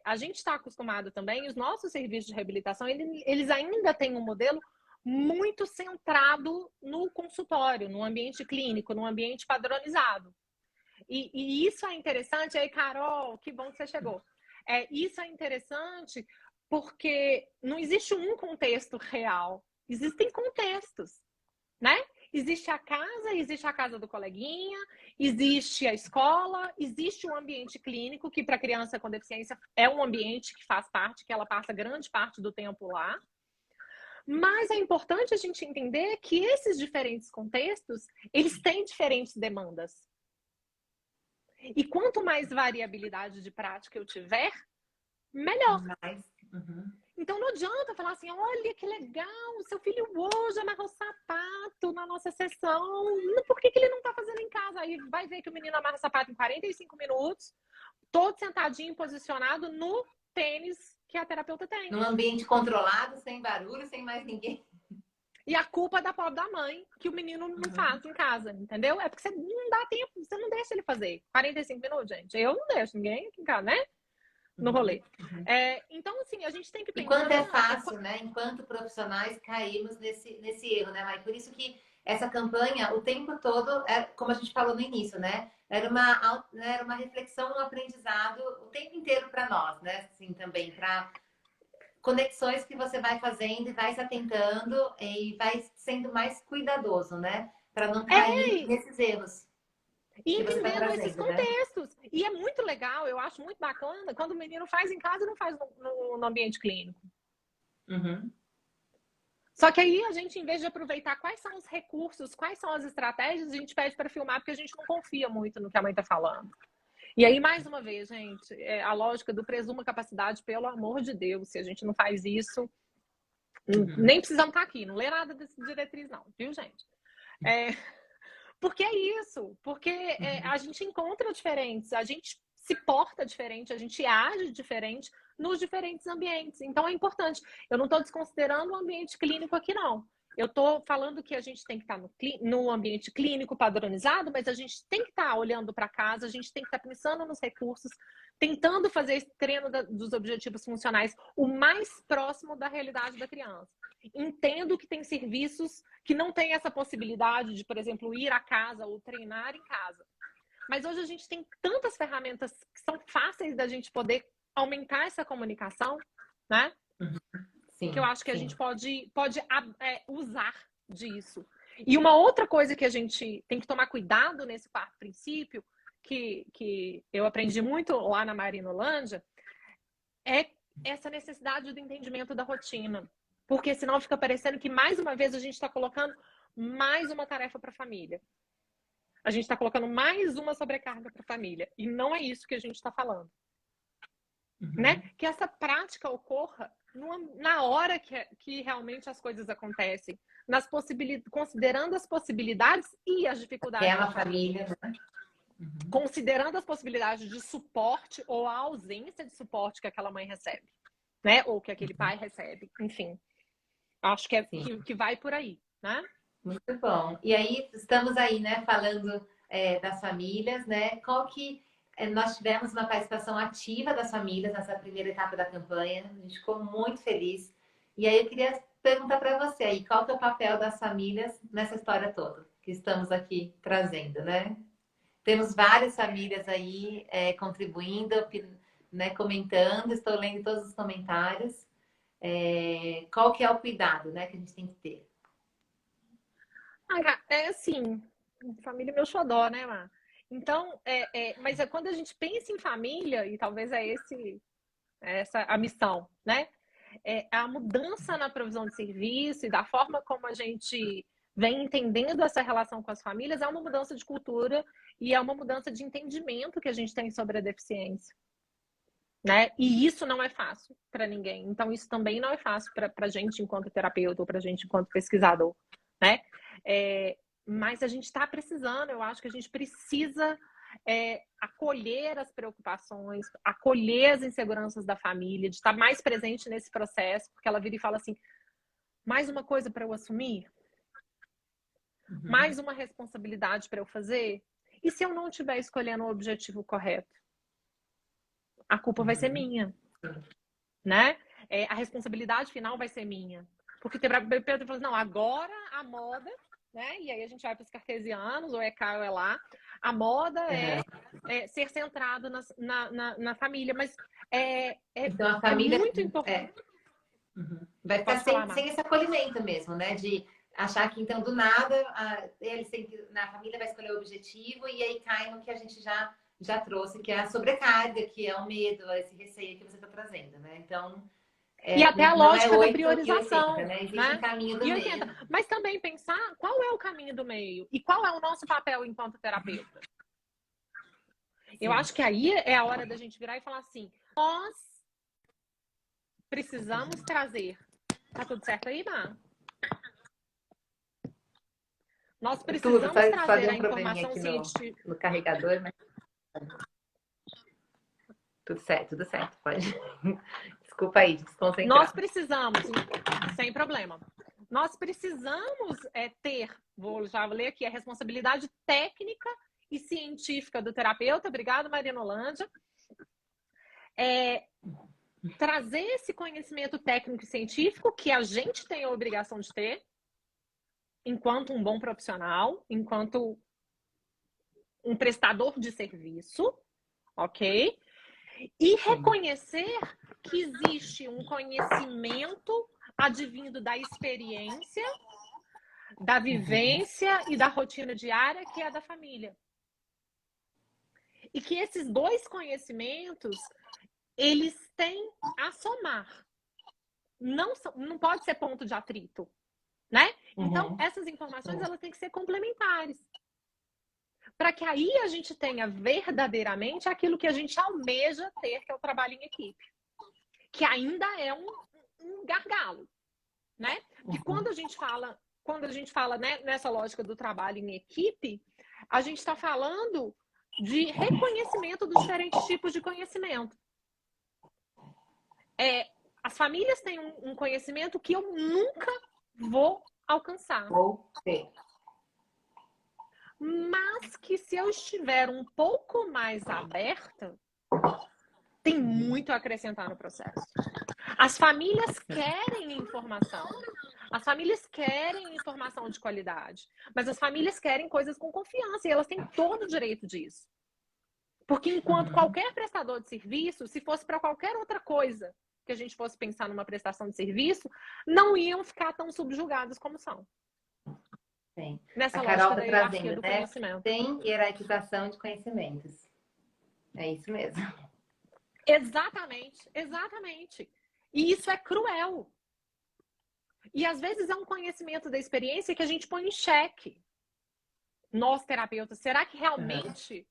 A gente está acostumado também, os nossos serviços de reabilitação, eles ainda têm um modelo muito centrado no consultório, no ambiente clínico, no ambiente padronizado. E isso é interessante. Aí, Carol, que bom que você chegou. Isso é interessante porque não existe um contexto real. Existem contextos, né? Existe a casa do coleguinha, existe a escola, existe um ambiente clínico, que para criança com deficiência é um ambiente que faz parte, que ela passa grande parte do tempo lá. Mas é importante a gente entender que esses diferentes contextos, eles têm diferentes demandas. E quanto mais variabilidade de prática eu tiver, melhor. Então não adianta falar assim, olha que legal, o seu filho hoje amarrou sapato na nossa sessão. Por que ele não está fazendo em casa? Aí vai ver que o menino amarra sapato em 45 minutos, todo sentadinho, posicionado no tênis que a terapeuta tem. Num ambiente controlado, sem barulho, sem mais ninguém. E a culpa é da pobre da mãe, que o menino não faz em casa, entendeu? É porque você não dá tempo, você não deixa ele fazer. 45 minutos, gente. Eu não deixo ninguém aqui em casa, né? No rolê. Então, assim, a gente tem que pensar... E quanto é fácil, né? Enquanto profissionais, caímos nesse erro, né, Mai? Por isso que essa campanha, o tempo todo, como a gente falou no início, né? Era uma reflexão, um aprendizado o tempo inteiro para nós, né? Assim, também, para conexões que você vai fazendo e vai se atentando e vai sendo mais cuidadoso, né? Para não cair nesses erros. E entendendo esses contextos. Né? E é muito legal, eu acho muito bacana, quando o menino faz em casa e não faz no ambiente clínico. Só que aí a gente, em vez de aproveitar quais são os recursos, quais são as estratégias, a gente pede para filmar, porque a gente não confia muito no que a mãe está falando. E aí, mais uma vez, gente, a lógica do presuma capacidade, pelo amor de Deus, se a gente não faz isso, nem precisamos estar aqui, não lê nada desse diretriz não, viu, gente? Porque é isso, porque a gente encontra diferentes, a gente se porta diferente, a gente age diferente nos diferentes ambientes. Então é importante. Eu não estou desconsiderando o ambiente clínico aqui, não. Eu estou falando que a gente tem que estar no ambiente clínico padronizado, mas a gente tem que estar olhando para casa, a gente tem que estar pensando nos recursos, tentando fazer esse treino dos objetivos funcionais o mais próximo da realidade da criança. Entendo que tem serviços que não têm essa possibilidade de, por exemplo, ir à casa ou treinar em casa. Mas hoje a gente tem tantas ferramentas que são fáceis da gente poder aumentar essa comunicação, né? Sim, que eu acho que a gente pode usar disso. E uma outra coisa que a gente tem que tomar cuidado nesse quarto princípio, que eu aprendi muito lá na Marinolândia, é essa necessidade do entendimento da rotina. Porque senão fica parecendo que, mais uma vez, a gente está colocando mais uma tarefa para a família. A gente está colocando mais uma sobrecarga para a família. E não é isso que a gente está falando. Né? Que essa prática ocorra na hora que realmente as coisas acontecem. Considerando as possibilidades e as dificuldades. Aquela família, né? Considerando as possibilidades de suporte ou a ausência de suporte que aquela mãe recebe. Né? Ou que aquele pai recebe. Enfim. Acho que vai por aí, né? Muito bom. E aí, estamos aí, né, falando das famílias, né? Nós tivemos uma participação ativa das famílias nessa primeira etapa da campanha. A gente ficou muito feliz. E aí, eu queria perguntar para você aí, qual que é o papel das famílias nessa história toda que estamos aqui trazendo, né? Temos várias famílias aí contribuindo, né, comentando. Estou lendo todos os comentários. Qual que é o cuidado, né, que a gente tem que ter? É assim, família é meu xodó, né, Mar? Então, mas quando a gente pensa em família, e talvez essa a missão, né? A mudança na provisão de serviço e da forma como a gente vem entendendo essa relação com as famílias é uma mudança de cultura e é uma mudança de entendimento que a gente tem sobre a deficiência. Né? E isso não é fácil para ninguém. Então, isso também não é fácil para a gente enquanto terapeuta ou para a gente enquanto pesquisador. Né? Mas a gente está precisando, eu acho que a gente precisa acolher as preocupações, acolher as inseguranças da família, de estar mais presente nesse processo, porque ela vira e fala assim, mais uma coisa para eu assumir? Mais uma responsabilidade para eu fazer? E se eu não estiver escolhendo o objetivo correto? A culpa vai ser minha, né? A responsabilidade final vai ser minha. Porque o terapeuta fala assim, não, agora a moda, né? E aí a gente vai para os cartesianos, ou é cá ou é lá. A moda é ser centrado na família, mas então, a família muito importante. Vai ficar sem esse acolhimento mesmo, né? achar que então do nada a família vai escolher o objetivo e aí cai no que a gente já trouxe, que é a sobrecarga, que é o medo, esse receio que você está trazendo, né? Então, e até a não é lógica da 8 e 80, priorização, né? Existe um né? caminho do E meio. 80. Mas também pensar qual é o caminho do meio e qual é o nosso papel enquanto terapeuta. Eu acho que aí é a hora da gente virar e falar assim, nós precisamos trazer. Tá tudo certo aí, Má? Nós precisamos trazer um a probleminha informação aqui científica. no carregador, mas tudo certo, pode. Desculpa aí, desconcentrar. Nós precisamos, sem problema. Nós precisamos vou já ler aqui, a responsabilidade técnica e científica do terapeuta. Obrigada, Marina Holândia. Trazer esse conhecimento técnico e científico que a gente tem a obrigação de ter, enquanto um bom profissional, enquanto um prestador de serviço, ok? E reconhecer que existe um conhecimento advindo da experiência, da vivência e da rotina diária que é da família. E que esses dois conhecimentos, eles têm a somar. Não pode ser ponto de atrito, né? Então, essas informações, elas têm que ser complementares. Para que aí a gente tenha verdadeiramente aquilo que a gente almeja ter, que é o trabalho em equipe. Que ainda é um gargalo, né? Porque quando a gente fala né, nessa lógica do trabalho em equipe, a gente está falando de reconhecimento dos diferentes tipos de conhecimento. As famílias têm um conhecimento que eu nunca vou alcançar. Vou ter. Mas que se eu estiver um pouco mais aberta, tem muito a acrescentar no processo. As famílias querem informação. As famílias querem informação de qualidade. Mas as famílias querem coisas com confiança e elas têm todo o direito disso. Porque enquanto qualquer prestador de serviço, se fosse para qualquer outra coisa que a gente fosse pensar numa prestação de serviço, não iam ficar tão subjugados como são. Sim. Nessa a Carol lógica da hierarquia trazendo, do né? conhecimento. Tem hierarquização de conhecimentos. É isso mesmo. Exatamente, exatamente. E isso é cruel. E às vezes é um conhecimento da experiência que a gente põe em xeque. Nós, terapeutas, será que realmente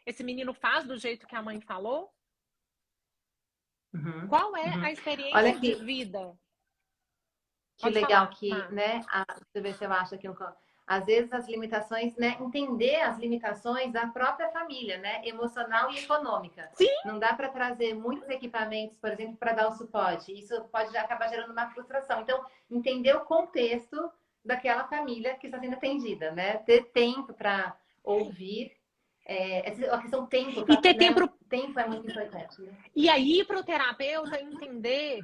esse menino faz do jeito que a mãe falou? Qual é a experiência de vida? Que Pode legal falar, que, Mar. né? Deixa eu ver se eu acho aqui às vezes as limitações, né? Entender as limitações da própria família, né? Emocional e econômica. Sim. Não dá para trazer muitos equipamentos, por exemplo, para dar o suporte. Isso pode acabar gerando uma frustração. Então, entender o contexto daquela família que está sendo atendida, né? Ter tempo para ouvir. A questão tempo, E ter né? tempo. Tempo é muito importante. Né? E aí, para o terapeuta entender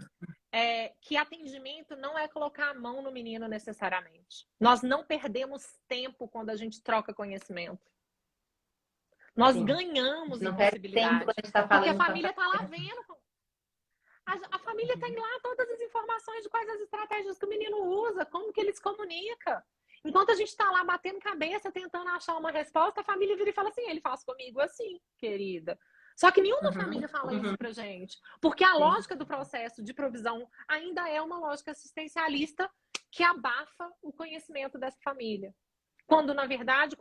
que atendimento não é colocar a mão no menino necessariamente. Nós não perdemos tempo quando a gente troca conhecimento. Nós ganhamos em possibilidade. Porque a família está lá vendo. A família tem lá todas as informações de quais as estratégias que o menino usa, como que ele se comunica. Enquanto a gente está lá batendo cabeça, tentando achar uma resposta, a família vira e fala assim, ele faz comigo assim, querida. Só que nenhuma família fala isso pra gente. Porque a lógica do processo de provisão ainda é uma lógica assistencialista que abafa o conhecimento dessa família. Quando, na verdade,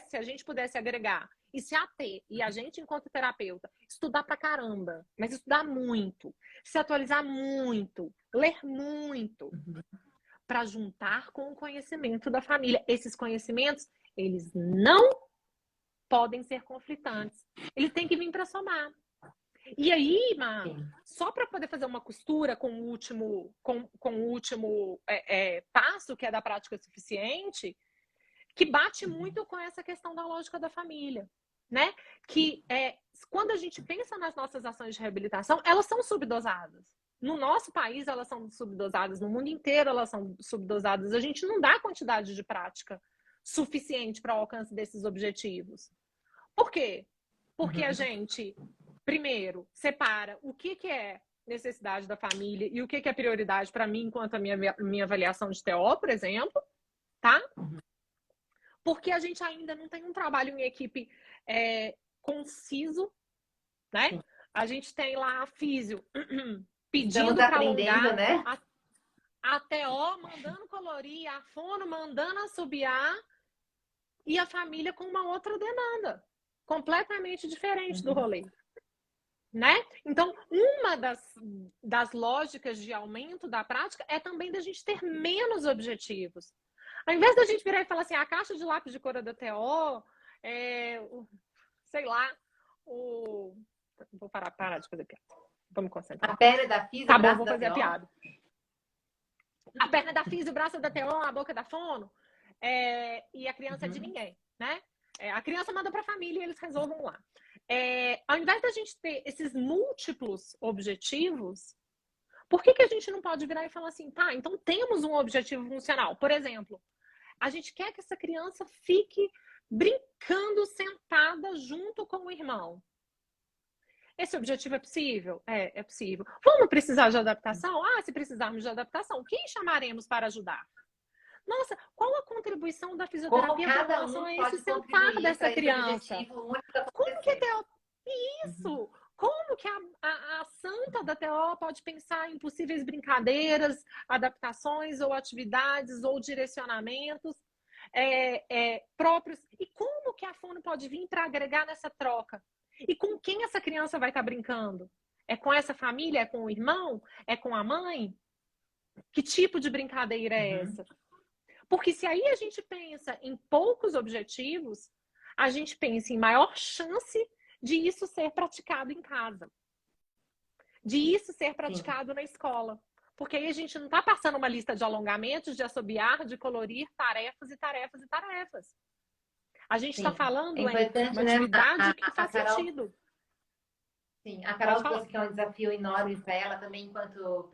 se a gente pudesse agregar e se ater, e a gente, enquanto terapeuta, estudar pra caramba, mas estudar muito, se atualizar muito, ler muito, para juntar com o conhecimento da família. Esses conhecimentos, eles não podem ser conflitantes. Eles têm que vir para somar. E aí, só para poder fazer uma costura com o último, passo, que é da prática suficiente, que bate muito com essa questão da lógica da família, né? Que quando a gente pensa nas nossas ações de reabilitação, elas são subdosadas. No nosso país, elas são subdosadas. No mundo inteiro, elas são subdosadas. A gente não dá a quantidade de prática suficiente para o alcance desses objetivos. Por quê? Porque a gente, primeiro, separa o que é necessidade da família e o que é prioridade para mim enquanto a minha avaliação de TO, por exemplo, tá? Porque a gente ainda não tem um trabalho em equipe conciso, né? Sim. A gente tem lá a físio Estamos pedindo para aprendendo, alongar, né? a TO mandando colorir, a fono mandando assobiar e a família com uma outra demanda completamente diferente do rolê. Né? Então, uma das lógicas de aumento da prática é também da gente ter menos objetivos. Ao invés da gente virar e falar assim, a caixa de lápis de cor da TO, sei lá, vou parar de fazer piada. Vou me concentrar. A perna da física, tá bom, vou fazer a piada. A perna da física, o braço da TO, a boca da fono, e a criança é de ninguém, né? A criança manda para a família e eles resolvam lá. Ao invés da gente ter esses múltiplos objetivos, por que a gente não pode virar e falar assim, tá, então temos um objetivo funcional? Por exemplo, a gente quer que essa criança fique brincando sentada junto com o irmão. Esse objetivo é possível? É possível. Vamos precisar de adaptação? Se precisarmos de adaptação, quem chamaremos para ajudar? Nossa, qual a contribuição da fisioterapia com relação a esse sentar dessa criança? Como que a Isso! Como que a santa da TO pode pensar em possíveis brincadeiras, adaptações ou atividades ou direcionamentos próprios? E como que a fono pode vir para agregar nessa troca? E com quem essa criança vai estar brincando? É com essa família? É com o irmão? É com a mãe? Que tipo de brincadeira é essa? Porque se aí a gente pensa em poucos objetivos, a gente pensa em maior chance de isso ser praticado em casa. De isso ser praticado na escola. Porque aí a gente não está passando uma lista de alongamentos, de assobiar, de colorir tarefas e tarefas e tarefas. A gente está falando em uma atividade que faz sentido. Sim, a Carol trouxe que é um desafio enorme para ela também, enquanto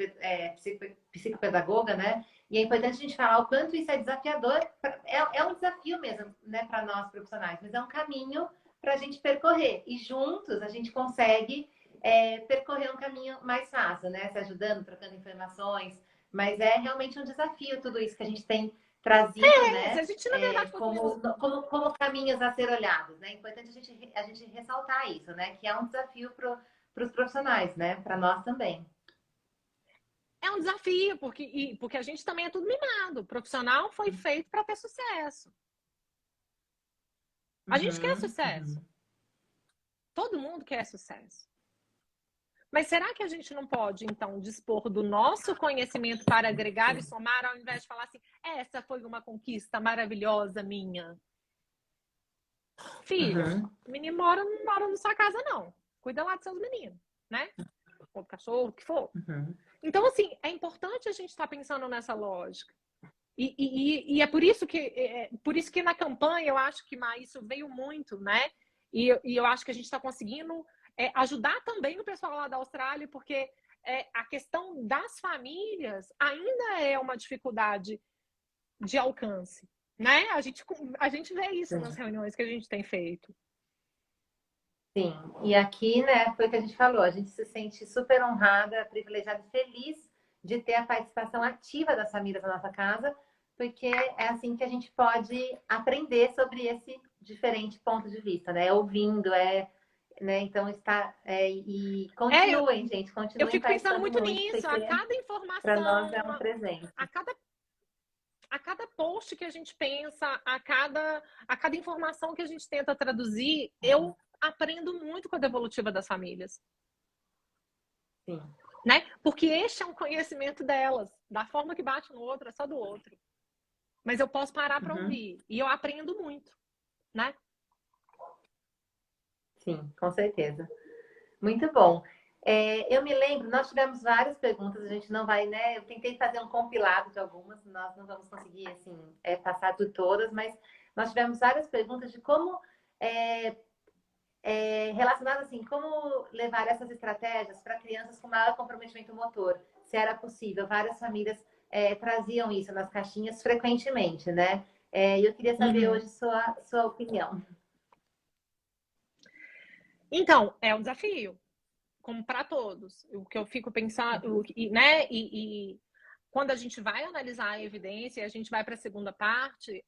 psicopedagoga, né? E é importante a gente falar o quanto isso é desafiador. É um desafio mesmo, né, para nós profissionais, mas é um caminho para a gente percorrer. E juntos a gente consegue percorrer um caminho mais fácil, né? Se ajudando, trocando informações. Mas é realmente um desafio tudo isso que a gente tem trazido, né? A gente, na verdade, como caminhos a ser olhados, né? É importante a gente ressaltar isso, né? Que é um desafio para os profissionais, né? Para nós também. É um desafio, porque a gente também é tudo mimado. O profissional foi feito para ter sucesso. A gente quer sucesso. Todo mundo quer sucesso. Mas será que a gente não pode, então, dispor do nosso conhecimento para agregar e somar, ao invés de falar assim, essa foi uma conquista maravilhosa minha? Filho, o menino não mora na sua casa, não. Cuida lá dos seus meninos, né? Ou do cachorro, o que for. Então, assim, é importante a gente estar pensando nessa lógica. E é por isso que na campanha eu acho que isso veio muito, né? E eu acho que a gente está conseguindo ajudar também o pessoal lá da Austrália, porque a questão das famílias ainda é uma dificuldade de alcance, né? A gente vê isso nas reuniões que a gente tem feito. Sim, e aqui, né, foi o que a gente falou, a gente se sente super honrada, privilegiada e feliz de ter a participação ativa das famílias na nossa casa, porque é assim que a gente pode aprender sobre esse diferente ponto de vista, né? Ouvindo, né? Então e continuem, gente, continuem. Eu fico pensando muito nisso, a cada informação. Para nós é um presente. A cada post que a gente pensa, a cada informação que a gente tenta traduzir, eu aprendo muito com a devolutiva das famílias. Sim. Né? Porque este é um conhecimento delas. Da forma que bate no outro, é só do outro. Mas eu posso parar para ouvir. E eu aprendo muito, né? Sim, com certeza. Muito bom. Eu me lembro, nós tivemos várias perguntas, a gente não vai, né? Eu tentei fazer um compilado de algumas, nós não vamos conseguir, assim, passar por todas, mas nós tivemos várias perguntas de como relacionadas, assim, como levar essas estratégias para crianças com maior comprometimento motor, se era possível. Várias famílias traziam isso nas caixinhas frequentemente, né? E eu queria saber hoje sua opinião. Então, é um desafio. como para todos. O que eu fico pensando, né? Quando a gente vai analisar a evidência, a gente vai para a segunda parte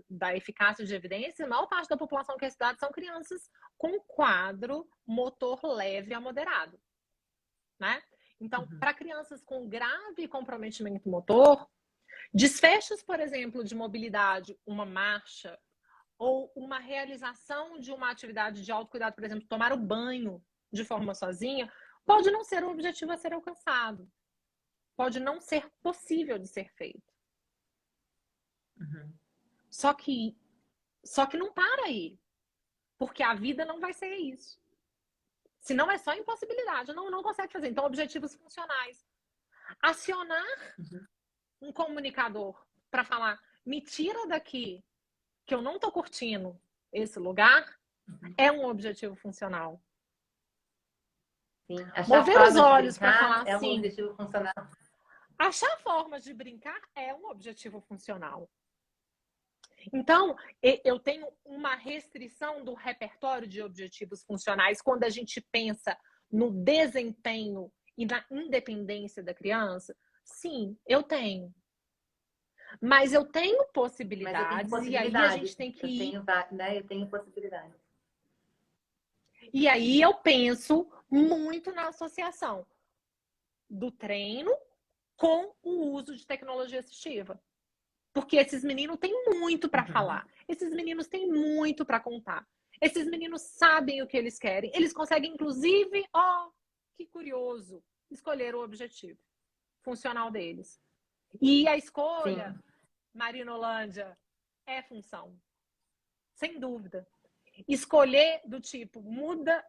da eficácia de evidência, a maior parte da população que é estudada são crianças com quadro motor leve a moderado, né? Então, para crianças com grave comprometimento motor, desfechos, por exemplo, de mobilidade, uma marcha, ou uma realização de uma atividade de autocuidado, por exemplo, tomar o banho de forma sozinha, pode não ser um objetivo a ser alcançado. Pode não ser possível de ser feito. Uhum. Só que não para aí. Porque a vida não vai ser isso. Senão é só impossibilidade. Não consegue fazer. Então, objetivos funcionais. Acionar um comunicador para falar, me tira daqui, que eu não estou curtindo esse lugar, é um objetivo funcional. Sim. Achar Mover os olhos para falar é um assim. objetivo funcional. Achar formas de brincar é um objetivo funcional. Então, eu tenho uma restrição do repertório de objetivos funcionais quando a gente pensa no desempenho e na independência da criança. Sim, eu tenho. Mas eu tenho possibilidades, e aí a gente tem que ir. Eu tenho possibilidades. E aí eu penso muito na associação do treino com o uso de tecnologia assistiva. Porque esses meninos têm muito para falar. Esses meninos têm muito para contar. Esses meninos sabem o que eles querem. Eles conseguem, inclusive, que curioso, escolher o objetivo funcional deles. E a escolha, Sim. Marinolândia, é função. Sem dúvida. Escolher do tipo, muda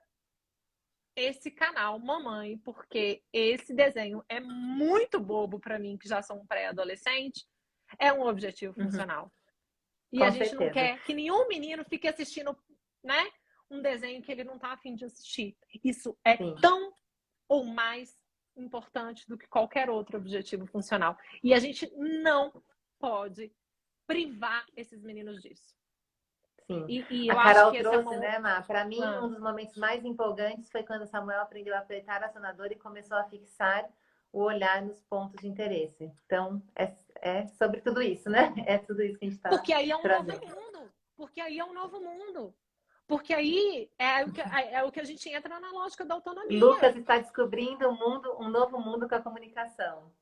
esse canal, mamãe, porque esse desenho é muito bobo para mim, que já sou um pré-adolescente, é um objetivo funcional. E Com a gente certeza. não quer que nenhum menino fique assistindo, né, um desenho que ele não está a fim de assistir. Isso é tão ou mais importante do que qualquer outro objetivo funcional. E a gente não pode privar esses meninos disso. Sim. E a eu Carol acho que esse trouxe, né, Má? Para mim, um dos momentos mais empolgantes foi quando Samuel aprendeu a apertar acionador e começou a fixar o olhar nos pontos de interesse. Então, é sobre tudo isso, né? É tudo isso que a gente está Porque aí é um trazendo. novo mundo. Porque aí é um novo mundo. Porque aí é o que a gente entra na lógica da autonomia. Lucas está descobrindo um novo mundo com a comunicação.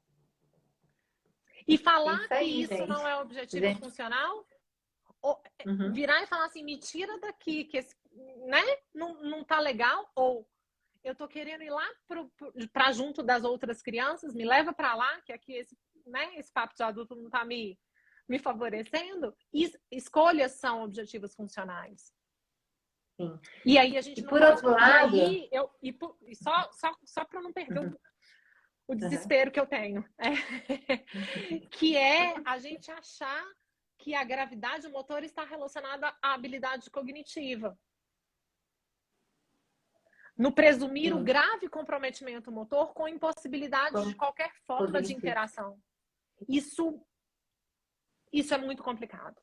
E falar Isso aí, que isso gente. não é objetivo funcional, virar e falar assim, me tira daqui, que esse, né, não tá legal, ou eu tô querendo ir lá para junto das outras crianças, me leva para lá, que aqui esse papo de adulto não tá me favorecendo. Escolhas são objetivos funcionais. Sim. E aí a gente não por pode. outro lado, só para não perder o desespero que eu tenho, que é a gente achar que a gravidade motora está relacionada à habilidade cognitiva. No presumir o grave comprometimento motor com impossibilidade de qualquer forma de interação. Isso é muito complicado.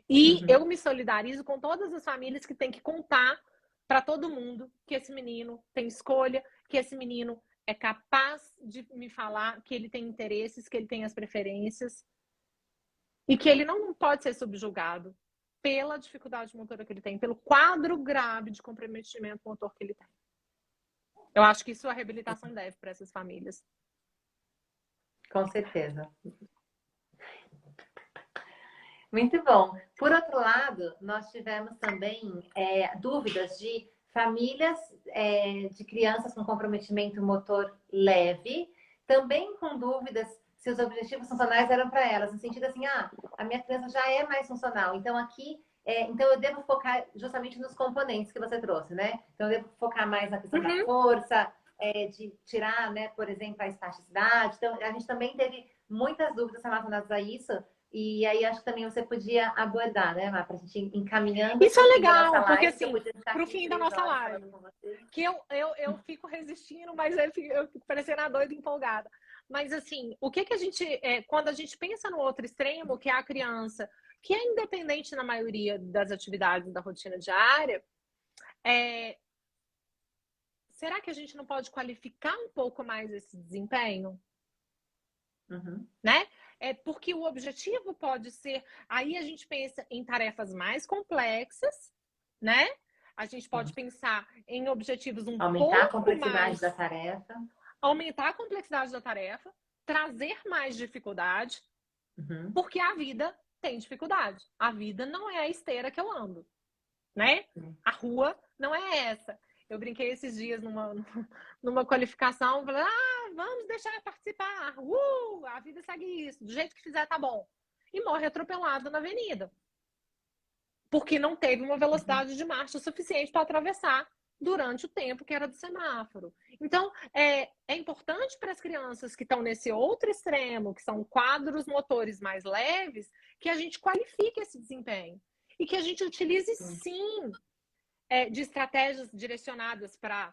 E eu me solidarizo com todas as famílias que têm que contar para todo mundo que esse menino tem escolha, que esse menino é capaz de me falar que ele tem interesses, que ele tem as preferências e que ele não pode ser subjugado pela dificuldade motora que ele tem, pelo quadro grave de comprometimento motor que ele tem. Eu acho que isso a reabilitação deve para essas famílias. Com certeza. Muito bom. Por outro lado, nós tivemos também dúvidas de famílias de crianças com comprometimento motor leve, também com dúvidas se os objetivos funcionais eram para elas, no sentido assim, a minha criança já é mais funcional, então aqui, então eu devo focar justamente nos componentes que você trouxe, né? Então eu devo focar mais na questão da força, de tirar, né, por exemplo, a espasticidade. Então a gente também teve muitas dúvidas relacionadas a isso. E aí acho que também você podia abordar, né, Má, pra gente ir encaminhando. Isso é legal, porque assim, pro fim da nossa live, que eu fico resistindo, mas eu fico parecendo a doida empolgada. Mas assim, o que a gente, quando a gente pensa no outro extremo, que é a criança, que é independente na maioria das atividades da rotina diária, será que a gente não pode qualificar um pouco mais esse desempenho? Né? Porque o objetivo pode ser, aí a gente pensa em tarefas mais complexas, né? A gente pode pensar em objetivos um aumentar a pouco complexidade mais, da tarefa, aumentar a complexidade da tarefa, trazer mais dificuldade, porque a vida tem dificuldade. A vida não é a esteira que eu ando, né? A rua não é essa. Eu brinquei esses dias numa qualificação, falei, vamos deixar participar, a vida segue isso, do jeito que fizer tá bom. E morre atropelado na avenida. Porque não teve uma velocidade de marcha suficiente para atravessar durante o tempo que era do semáforo. Então, é importante para as crianças que estão nesse outro extremo, que são quadros motores mais leves, que a gente qualifique esse desempenho. E que a gente utilize, sim, de estratégias direcionadas para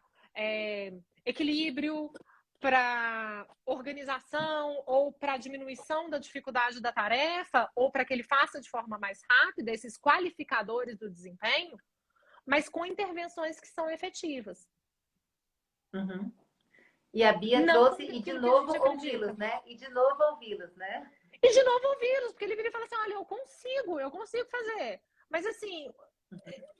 equilíbrio, para organização ou para diminuição da dificuldade da tarefa ou para que ele faça de forma mais rápida, esses qualificadores do desempenho, mas com intervenções que são efetivas. E a Bia não trouxe, e de novo ouvi-los, né? E de novo ouvi-los, né? E de novo ouvi-los, porque ele vira e fala assim, olha, eu consigo fazer. Mas assim,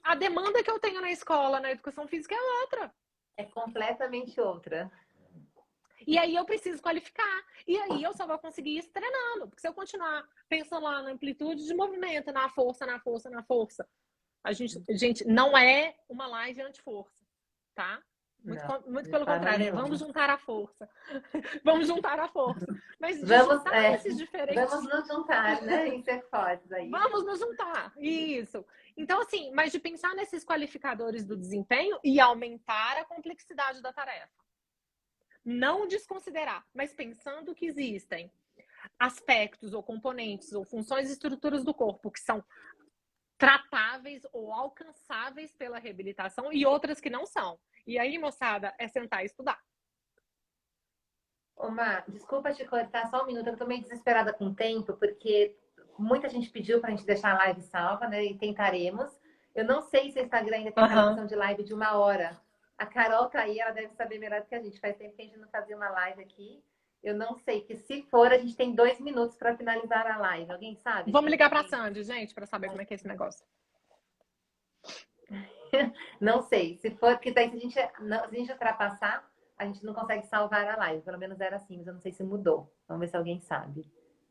a demanda que eu tenho na escola, na educação física é outra. É completamente outra. E aí eu preciso qualificar. E aí eu só vou conseguir isso treinando. Porque se eu continuar pensando lá na amplitude de movimento, na força, a gente não é uma live anti-força, tá? Muito pelo contrário, vamos juntar a força. Vamos juntar a força. Mas juntar esses diferentes... Vamos nos juntar, né? Em ser fortes aí. Vamos nos juntar, isso. Então, assim, mas de pensar nesses qualificadores do desempenho e aumentar a complexidade da tarefa. Não desconsiderar, mas pensando que existem aspectos ou componentes ou funções e estruturas do corpo que são tratáveis ou alcançáveis pela reabilitação e outras que não são. E aí, moçada, é sentar e estudar. Ô, Mar, desculpa te cortar só um minuto, eu tô meio desesperada com o tempo, porque muita gente pediu pra gente deixar a live salva, né? E tentaremos. Eu não sei se o Instagram ainda tem essa opção de live de 1 hora. A Carol tá aí, ela deve saber melhor do que a gente. Faz tempo que a gente não fazia uma live aqui. Eu não sei, que se for, a gente tem 2 minutos para finalizar a live. Alguém sabe? Vamos ligar pra Sandy, gente, para saber como é que é esse negócio. Não sei. Se for, porque daí se a gente ultrapassar, a gente não consegue salvar a live. Pelo menos era assim, mas eu não sei se mudou. Vamos ver se alguém sabe.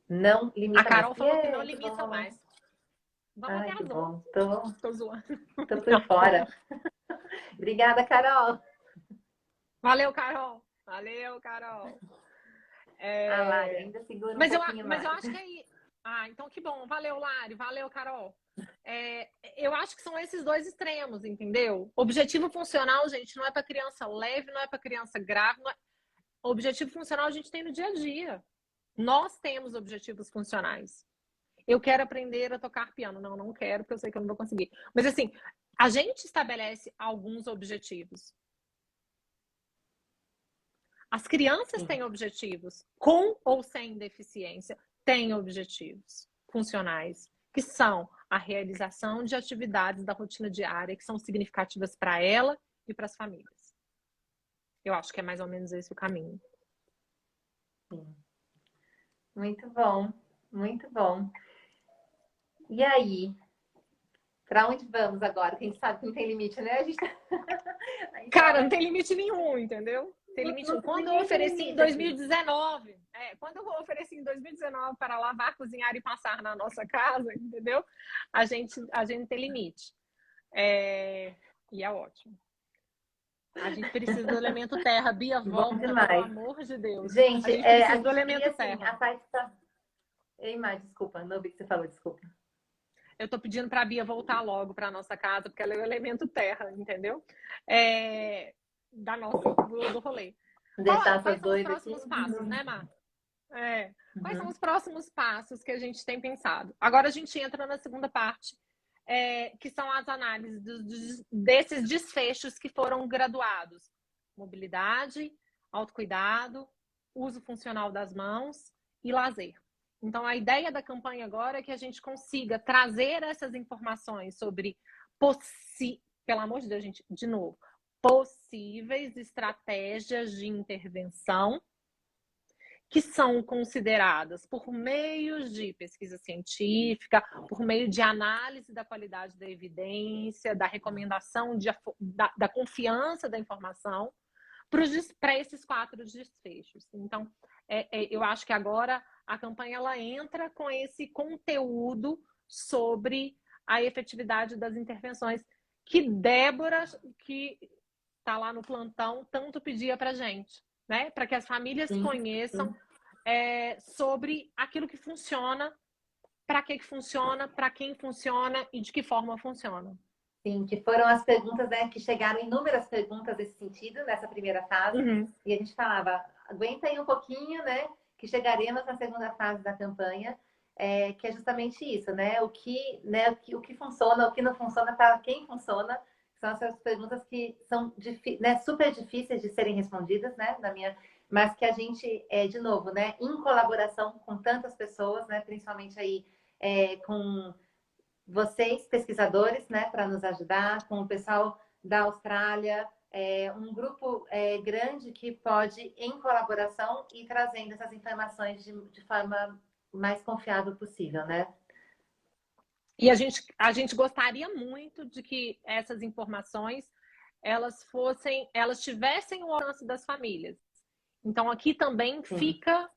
Não limita mais. A Carol falou que não limita mais. Vamos. Ai, que bom. Tô zoando. Tô por fora. Obrigada, Carol. Valeu, Carol. Valeu, Carol. Lari, ainda segura mas um pouquinho mais. Mas eu acho que aí... então que bom. Valeu, Lari. Valeu, Carol. Eu acho que são esses dois extremos, entendeu? Objetivo funcional, gente, não é para criança leve, não é para criança grave. Objetivo funcional a gente tem no dia a dia. Nós temos objetivos funcionais. Eu quero aprender a tocar piano. Não quero, porque eu sei que eu não vou conseguir. Mas assim, a gente estabelece alguns objetivos. As crianças têm objetivos, com ou sem deficiência, têm objetivos funcionais, que são a realização de atividades da rotina diária que são significativas para ela e para as famílias. Eu acho que é mais ou menos esse o caminho. Sim. Muito bom, muito bom. E aí? Para onde vamos agora? Quem sabe que não tem limite, né? Cara, não tem limite nenhum, entendeu? Tem limite nenhum. Quando eu ofereci em 2019, para lavar, cozinhar e passar na nossa casa, entendeu? A gente tem limite. E é ótimo. A gente precisa do elemento terra. Bia, volta, pelo amor de Deus. Gente, a gente precisa do elemento terra. A parte tá... Ei, Mar, desculpa, não ouvi o que você falou, desculpa. Eu tô pedindo pra Bia voltar logo pra nossa casa, porque ela é o elemento terra, entendeu? Do rolê. Quais são os próximos passos, né, Mar? Quais são os próximos passos que a gente tem pensado? Agora a gente entra na segunda parte, que são as análises desses desfechos que foram graduados. Mobilidade, autocuidado, uso funcional das mãos e lazer. Então, a ideia da campanha agora é que a gente consiga trazer essas informações sobre, pelo amor de Deus, gente, de novo, possíveis estratégias de intervenção que são consideradas por meios de pesquisa científica, por meio de análise da qualidade da evidência, da recomendação, da confiança da informação, para esses 4 desfechos. Então, eu acho que agora a campanha ela entra com esse conteúdo sobre a efetividade das intervenções que Débora, que está lá no plantão, tanto pedia para a gente, né? Para que as famílias conheçam sobre aquilo que funciona, para que funciona, para quem funciona e de que forma funciona. Sim, que foram as perguntas, né, que chegaram inúmeras perguntas nesse sentido, nessa primeira fase, e a gente falava, aguenta aí um pouquinho, né, que chegaremos na segunda fase da campanha, que é justamente isso, né, o que funciona, o que não funciona, para quem funciona, são essas perguntas que são né, super difíceis de serem respondidas, né, mas que a gente, de novo, né, em colaboração com tantas pessoas, né, principalmente aí com vocês, pesquisadores, né, para nos ajudar, com o pessoal da Austrália, um grupo grande que pode, em colaboração, ir trazendo essas informações de forma mais confiável possível, né? E a gente gostaria muito de que essas informações elas tivessem o alcance das famílias. Então aqui também fica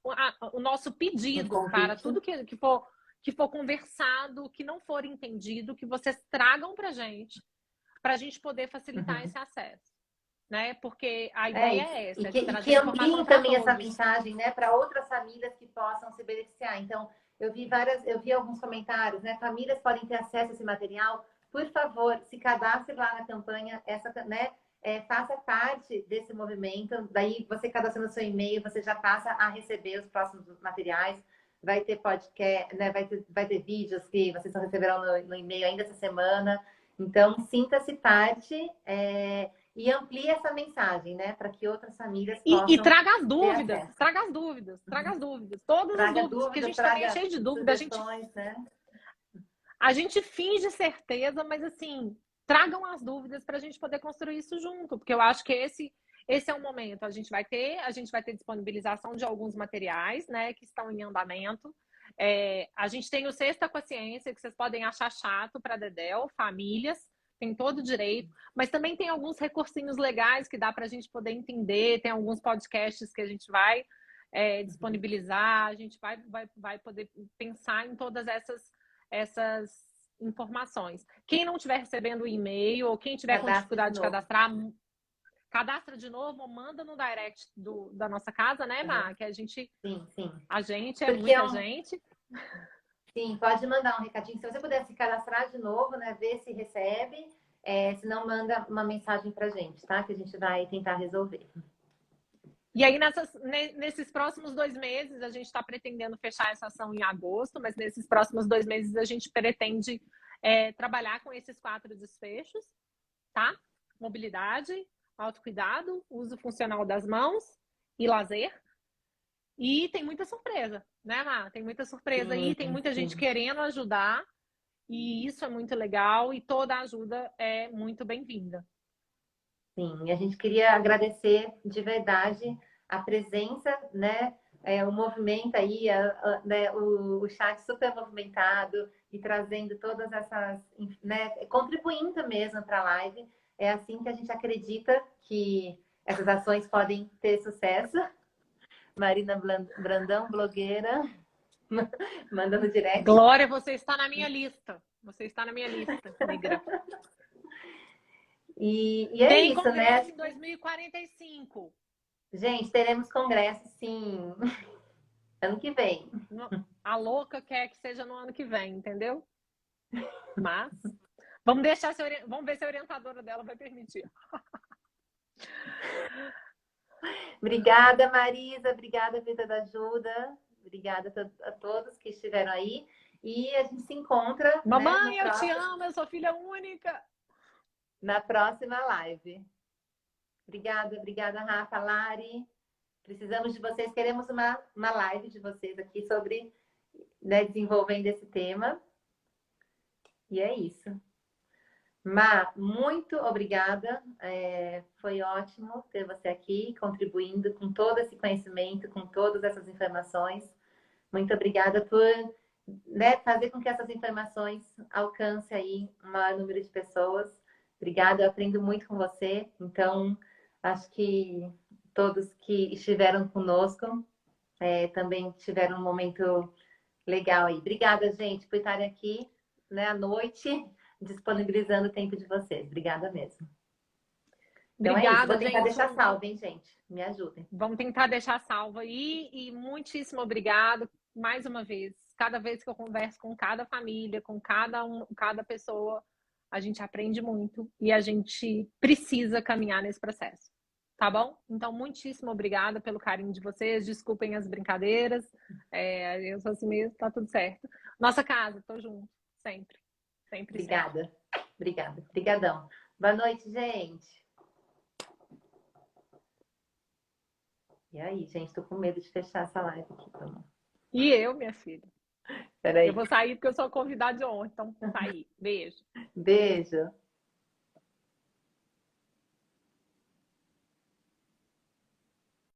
o nosso pedido para tudo que for conversado, que não for entendido, que vocês tragam para a gente poder facilitar esse acesso, né? Porque a ideia é essa, e que ampliem também essa mensagem, né, para outras famílias que possam se beneficiar. Então, eu vi alguns comentários, né? Famílias podem ter acesso a esse material. Por favor, se cadastre lá na campanha, né? Faça parte desse movimento. Daí, você cadastrando seu e-mail, você já passa a receber os próximos materiais. Vai ter podcast, né? Vai ter vídeos que vocês só receberão no e-mail ainda essa semana. Então, sinta-se parte e amplie essa mensagem, né? Para que outras famílias possam. E traga as dúvidas, traga as dúvidas. Todas as dúvidas, porque a gente também é cheio de dúvida. A gente finge certeza, mas assim, tragam as dúvidas para a gente poder construir isso junto, porque eu acho que esse é o momento. A gente vai ter disponibilização de alguns materiais, né, que estão em andamento. A gente tem o Sexta com a Ciência, que vocês podem achar chato para Dedéu, famílias, tem todo o direito, mas também tem alguns recursinhos legais que dá para a gente poder entender, tem alguns podcasts que a gente vai disponibilizar, a gente vai poder pensar em todas essas informações. Quem não estiver recebendo o e-mail ou quem tiver com dificuldade de cadastrar, cadastra de novo ou manda no direct da nossa casa, né, Má? Que a gente... Sim. A gente muita gente. Sim, pode mandar um recadinho. Se você puder se cadastrar de novo, né, ver se recebe. Se não, manda uma mensagem pra gente, tá? Que a gente vai tentar resolver. E aí, nesses próximos 2 meses, a gente está pretendendo fechar essa ação em agosto, mas nesses próximos 2 meses a gente pretende trabalhar com esses 4 desfechos, tá? Mobilidade, autocuidado, uso funcional das mãos e lazer. E tem muita surpresa, né, Má? Tem muita surpresa aí, tem muita gente querendo ajudar, e isso é muito legal, e toda ajuda é muito bem-vinda. Sim, a gente queria agradecer de verdade a presença, né? O movimento aí, né? O chat super movimentado e trazendo todas essas, né? Contribuindo mesmo para a live. É assim que a gente acredita que essas ações podem ter sucesso. Marina Brandão, blogueira, manda no direct. Glória, você está na minha lista. Você está na minha lista, negra. E é isso, né? Tem congresso em 2045. Gente, teremos congresso, sim. Ano que vem. A louca quer que seja no ano que vem, entendeu? Mas vamos ver se a orientadora dela vai permitir. Obrigada, Marisa. Obrigada, Vida da Ajuda. Obrigada a todos que estiveram aí. E a gente se encontra. Mamãe, eu te amo, eu sou filha única. Na próxima live. Obrigada, Rafa, Lari. Precisamos de vocês. Queremos uma live de vocês aqui sobre, né, desenvolvendo esse tema. E é isso. Má, muito obrigada. Foi ótimo ter você aqui, contribuindo com todo esse conhecimento, com todas essas informações. Muito obrigada por, né, fazer com que essas informações alcancem aí um maior número de pessoas. Obrigada, eu aprendo muito com você. Então, acho que todos que estiveram conosco também tiveram um momento legal aí. Obrigada, gente, por estarem aqui, né, à noite, disponibilizando o tempo de vocês. Obrigada mesmo. Então é isso. Vou Obrigada, tentar gente. deixar salvo, hein, gente? Me ajudem. Vamos tentar deixar salvo aí. E muitíssimo obrigado mais uma vez. Cada vez que eu converso com cada família, com cada pessoa, a gente aprende muito e a gente precisa caminhar nesse processo. Tá bom? Então, muitíssimo obrigada pelo carinho de vocês. Desculpem as brincadeiras. Eu sou assim mesmo, tá tudo certo. Nossa casa, tô junto. Sempre. Sempre, sempre. Obrigada. Obrigada. Obrigadão. Boa noite, gente. E aí, gente, tô com medo de fechar essa live aqui. Tá? E eu, minha filha. Peraí. Eu vou sair porque eu sou convidada de honra. Então, sair. Beijo. Beijo.